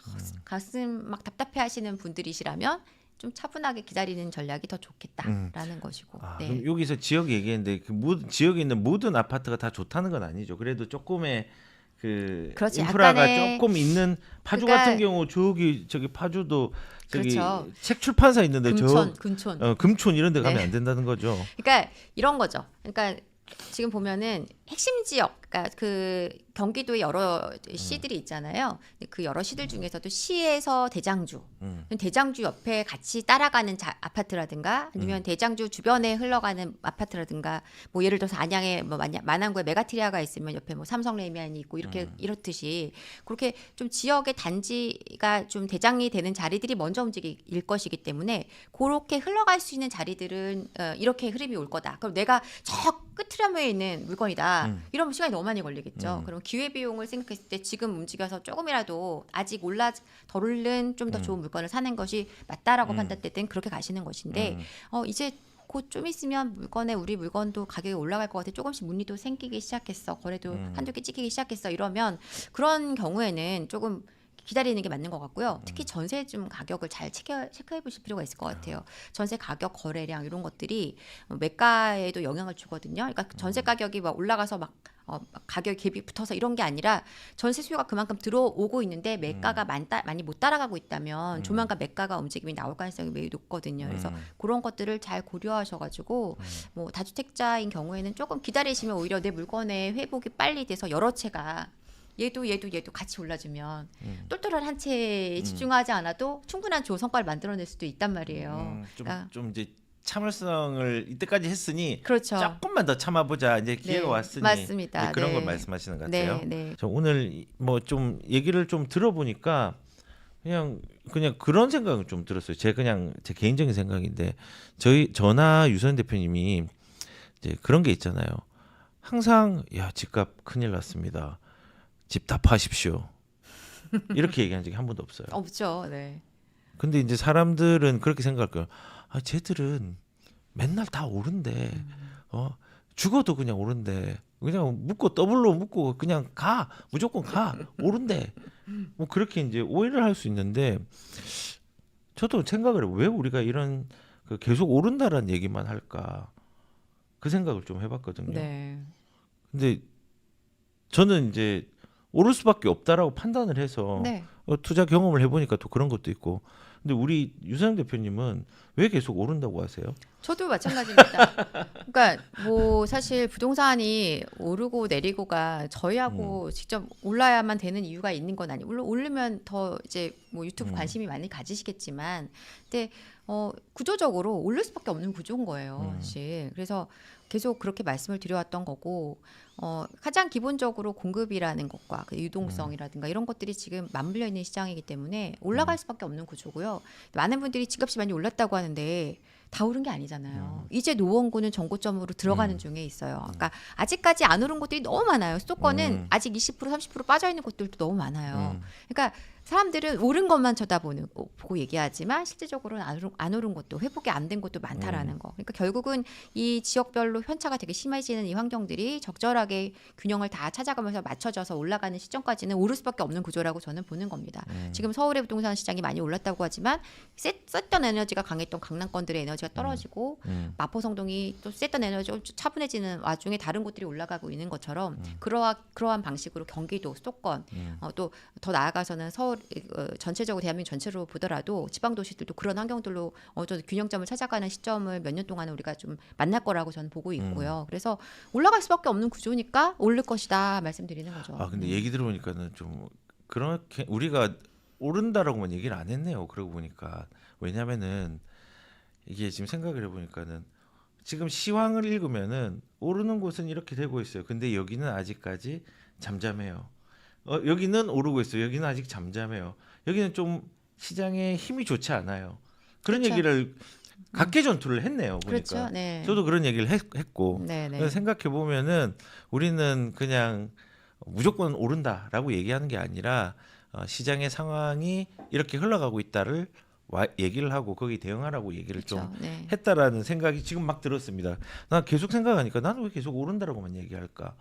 가슴 막 답답해하시는 분들이시라면 좀 차분하게 기다리는 전략이 더 좋겠다라는 것이고. 아, 네. 그럼 여기서 지역 얘기했는데 그 지역에 있는 모든 아파트가 다 좋다는 건 아니죠. 그래도 조금의 그 그렇지, 인프라가 약간의- 조금 있는 파주 그러니까- 같은 경우 저기 파주도 저기 그렇죠. 책 출판사 있는데 금촌. 금촌 이런 데 가면 네. 안 된다는 거죠. 그러니까 이런 거죠. 그러니까 지금 보면은 핵심 지역, 그러니까 그 경기도에 여러 시들이 있잖아요. 그 여러 시들 중에서도 시에서 대장주, 대장주 옆에 같이 따라가는 아파트라든가 아니면 대장주 주변에 흘러가는 아파트라든가 뭐 예를 들어서 안양에 뭐 만안구에 메가트리아가 있으면 옆에 뭐 삼성레미안이 있고 이렇게 이렇듯이 그렇게 좀 지역의 단지가 좀 대장이 되는 자리들이 먼저 움직일 것이기 때문에 그렇게 흘러갈 수 있는 자리들은 이렇게 흐름이 올 거다. 그럼 내가 저 끝트라무에 있는 물건이다. 이러면 시간이 너무 많이 걸리겠죠. 그럼 기회비용을 생각했을 때 지금 움직여서 조금이라도 아직 덜 오른 좀 더 좋은 물건을 사는 것이 맞다라고 판단될 땐 그렇게 가시는 것인데 이제 곧 좀 있으면 우리 물건도 가격이 올라갈 것 같아. 조금씩 문의도 생기기 시작했어. 거래도 한두 개 찍히기 시작했어. 이러면 그런 경우에는 조금 기다리는 게 맞는 것 같고요. 특히 전세 좀 가격을 잘 체크해 보실 필요가 있을 것 같아요. 전세 가격, 거래량 이런 것들이 매가에도 영향을 주거든요. 그러니까 전세 가격이 막 올라가서 막 가격 갭이 붙어서 이런 게 아니라 전세 수요가 그만큼 들어오고 있는데 매가가 많이 못 따라가고 있다면 조만간 매가가 움직임이 나올 가능성이 매우 높거든요. 그래서 그런 것들을 잘 고려하셔가지고 뭐 다주택자인 경우에는 조금 기다리시면 오히려 내 물건의 회복이 빨리 돼서 여러 채가 얘도 같이 올라주면 똘똘한 한 채에 집중하지 않아도 충분한 좋은 성과를 만들어낼 수도 있단 말이에요. 그러니까 좀 이제 참을성을 이때까지 했으니 그렇죠. 조금만 더 참아보자. 이제 기회가 네, 왔으니 맞습니다. 이제 그런 네. 걸 말씀하시는 것 같아요. 네, 네. 저 오늘 뭐 좀 얘기를 좀 들어보니까 그냥 그런 생각을 좀 들었어요. 제 개인적인 생각인데 저나 유선 대표님이 이제 그런 게 있잖아요. 항상 야 집값 큰일 났습니다. 집 다 파십시오. 이렇게 얘기한 적이 한 번도 없어요. 없죠. 네. 근데 이제 사람들은 그렇게 생각할 거예요. 쟤들은 맨날 다 오른데 죽어도 그냥 오른데 그냥 더블로 묶고 그냥 무조건 오른데 뭐 그렇게 이제 오해를 할 수 있는데 저도 생각을 해요. 왜 우리가 이런 계속 오른다라는 얘기만 할까 그 생각을 좀 해봤거든요. 네. 근데 저는 이제 오를 수밖에 없다라고 판단을 해서 네. 투자 경험을 해보니까 또 그런 것도 있고 근데 우리 유선영 대표님은 왜 계속 오른다고 하세요? 저도 마찬가지입니다. 그러니까 뭐 사실 부동산이 오르고 내리고가 저희하고 직접 올라야만 되는 이유가 있는 건 아니고 물론 오르면 더 이제 뭐 유튜브 관심이 많이 가지시겠지만 근데 구조적으로 오를 수밖에 없는 구조인 거예요, 사실. 그래서 계속 그렇게 말씀을 드려왔던 거고 가장 기본적으로 공급이라는 것과 그 유동성이라든가 이런 것들이 지금 맞물려 있는 시장이기 때문에 올라갈 수밖에 없는 구조고요. 많은 분들이 집값이 많이 올랐다고 하는데 다 오른 게 아니잖아요. 이제 노원구는 정고점으로 들어가는 중에 있어요. 그러니까 아직까지 안 오른 곳들이 너무 많아요. 수도권은 아직 20% 30% 빠져 있는 곳들도 너무 많아요. 그러니까 사람들은 오른 것만 보고 얘기하지만 실질적으로는 안 오른 것도 회복이 안 된 것도 많다라는 거. 그러니까 결국은 이 지역별로 편차가 되게 심해지는 이 환경들이 적절하게 균형을 다 찾아가면서 맞춰져서 올라가는 시점까지는 오를 수밖에 없는 구조라고 저는 보는 겁니다. 지금 서울의 부동산 시장이 많이 올랐다고 하지만 셌던 에너지가 강했던 강남권들의 에너지가 떨어지고 마포성동이 또 셌던 에너지가 차분해지는 와중에 다른 곳들이 올라가고 있는 것처럼 그러한 방식으로 경기도, 수도권 또 더 나아가서는 서울 전체적으로 대한민국 전체로 보더라도 지방 도시들도 그런 환경들로 어느 정도 균형점을 찾아가는 시점을 몇 년 동안은 우리가 좀 만날 거라고 저는 보고 있고요. 그래서 올라갈 수밖에 없는 구조니까 오를 것이다 말씀드리는 거죠. 아 근데 얘기 들어보니까는 좀 그렇게 우리가 오른다라고만 얘기를 안 했네요. 그러고 보니까 왜냐면은 이게 지금 생각을 해보니까는 지금 시황을 읽으면은 오르는 곳은 이렇게 되고 있어요. 근데 여기는 아직까지 잠잠해요. 여기는 오르고 있어요. 여기는 아직 잠잠해요. 여기는 좀 시장에 힘이 좋지 않아요. 그런 그렇죠. 얘기를 각계 전투를 했네요. 보니까 그렇죠. 네. 저도 그런 얘기를 했고 네, 네. 그래서 생각해 보면은 우리는 그냥 무조건 오른다라고 얘기하는 게 아니라 시장의 상황이 이렇게 흘러가고 있다를 얘기를 하고 거기 대응하라고 얘기를 그렇죠. 좀 네. 했다라는 생각이 지금 막 들었습니다. 나 계속 생각하니까 나는 왜 계속 오른다라고만 얘기할까?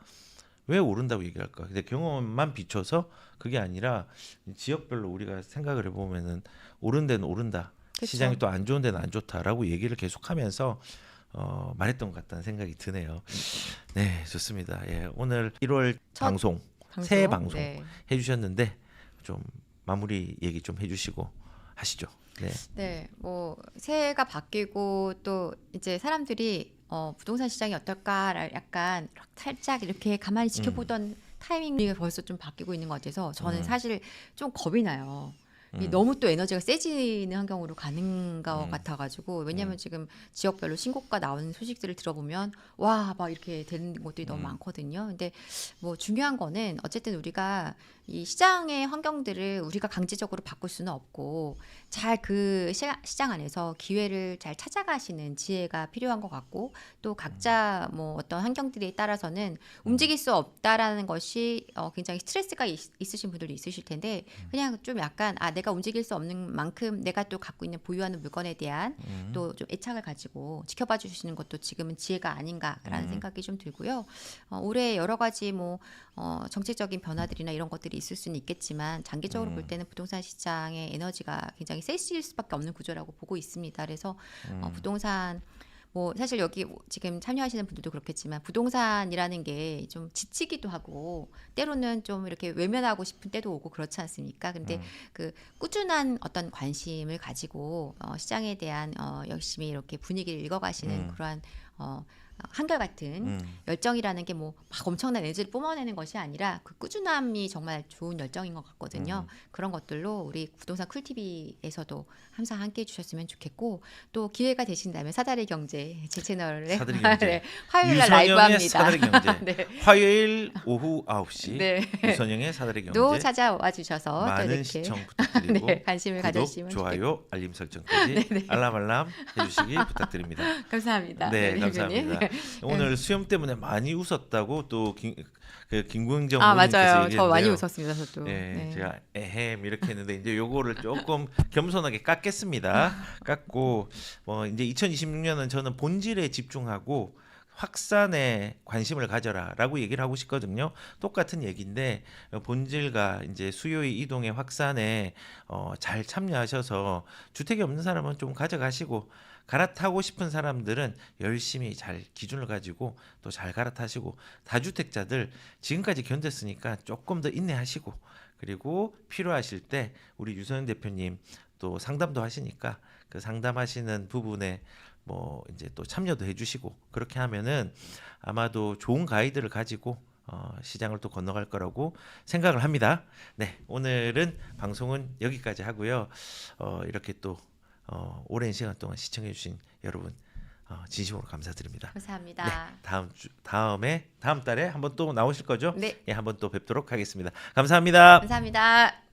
왜 오른다고 얘기할까? 근데 경험만 비춰서 그게 아니라 지역별로 우리가 생각을 해보면은 오른 데는 오른다. 그쵸. 시장이 또 안 좋은 데는 안 좋다라고 얘기를 계속하면서 말했던 것 같다는 생각이 드네요. 네, 좋습니다. 예, 오늘 1월 첫 방송 새해 방송 네. 해주셨는데 좀 마무리 얘기 좀 해주시고 하시죠. 네. 네, 뭐 새해가 바뀌고 또 이제 사람들이 부동산 시장이 어떨까 약간 살짝 이렇게 가만히 지켜보던 타이밍이 벌써 좀 바뀌고 있는 것 같아서 저는 사실 좀 겁이 나요. 이 너무 또 에너지가 세지는 환경으로 가는 것 같아가지고 왜냐하면 지금 지역별로 신고가 나오는 소식들을 들어보면 와 막 이렇게 되는 것들이 너무 많거든요. 근데 뭐 중요한 거는 어쨌든 우리가 이 시장의 환경들을 우리가 강제적으로 바꿀 수는 없고 잘 그 시장 안에서 기회를 잘 찾아가시는 지혜가 필요한 것 같고 또 각자 뭐 어떤 환경들에 따라서는 움직일 수 없다라는 것이 굉장히 스트레스가 있으신 분들도 있으실 텐데 그냥 좀 약간 내가 움직일 수 없는 만큼 내가 또 갖고 있는 보유하는 물건에 대한 또 좀 애착을 가지고 지켜봐 주시는 것도 지금은 지혜가 아닌가라는 생각이 좀 들고요. 올해 여러 가지 뭐 정책적인 변화들이나 이런 것들이 있을 수는 있겠지만 장기적으로 볼 때는 부동산 시장의 에너지가 굉장히 세질 수밖에 없는 구조라고 보고 있습니다. 그래서 부동산 뭐 사실 여기 지금 참여하시는 분들도 그렇겠지만 부동산이라는 게 좀 지치기도 하고 때로는 좀 이렇게 외면하고 싶은 때도 오고 그렇지 않습니까? 근데 그 꾸준한 어떤 관심을 가지고 시장에 대한 열심히 이렇게 분위기를 읽어가시는 그러한 한결같은 열정이라는 게 뭐 막 엄청난 에너지를 뿜어내는 것이 아니라 그 꾸준함이 정말 좋은 열정인 것 같거든요. 그런 것들로 우리 부동산 쿨TV에서도 항상 함께 해주셨으면 좋겠고 또 기회가 되신다면 사다리 경제 제 채널에 사다리 경제. 네, 화요일 날 라이브 유선영의 합니다. 사다리 경제. 네. 화요일 오후 9시 네. 유선영의 사다리 경제. 또 찾아와 주셔서 또 많은 이렇게 시청 부탁드리고 네, 관심을 구독, 가져주시면 좋아요, 알림 설정까지 알람 해주시기 부탁드립니다. 좋겠습니다. 감사합니다. 네, 대표님. 감사합니다. 오늘 수염 때문에 많이 웃었다고 또 김구영정 아 의원님께서 맞아요. 얘기했는데요. 저 많이 웃었습니다. 저도. 네, 네. 제가 에헴 이렇게 했는데 이제 요거를 조금 겸손하게 깎겠습니다. 깎고 이제 2026년은 저는 본질에 집중하고 확산에 관심을 가져라라고 얘기를 하고 싶거든요. 똑같은 얘기인데 본질과 이제 수요의 이동의 확산에 잘 참여하셔서 주택이 없는 사람은 좀 가져가시고 갈아타고 싶은 사람들은 열심히 잘 기준을 가지고 또 잘 갈아타시고 다주택자들 지금까지 견뎠으니까 조금 더 인내하시고 그리고 필요하실 때 우리 유선영 대표님 또 상담도 하시니까 그 상담하시는 부분에 뭐 이제 또 참여도 해주시고 그렇게 하면은 아마도 좋은 가이드를 가지고 시장을 또 건너갈 거라고 생각을 합니다. 네, 오늘은 방송은 여기까지 하고요. 이렇게 또 오랜 시간 동안 시청해주신 여러분 진심으로 감사드립니다. 감사합니다. 네, 다음 달에 한번 또 나오실 거죠? 네. 예, 한번 또 뵙도록 하겠습니다. 감사합니다. 감사합니다.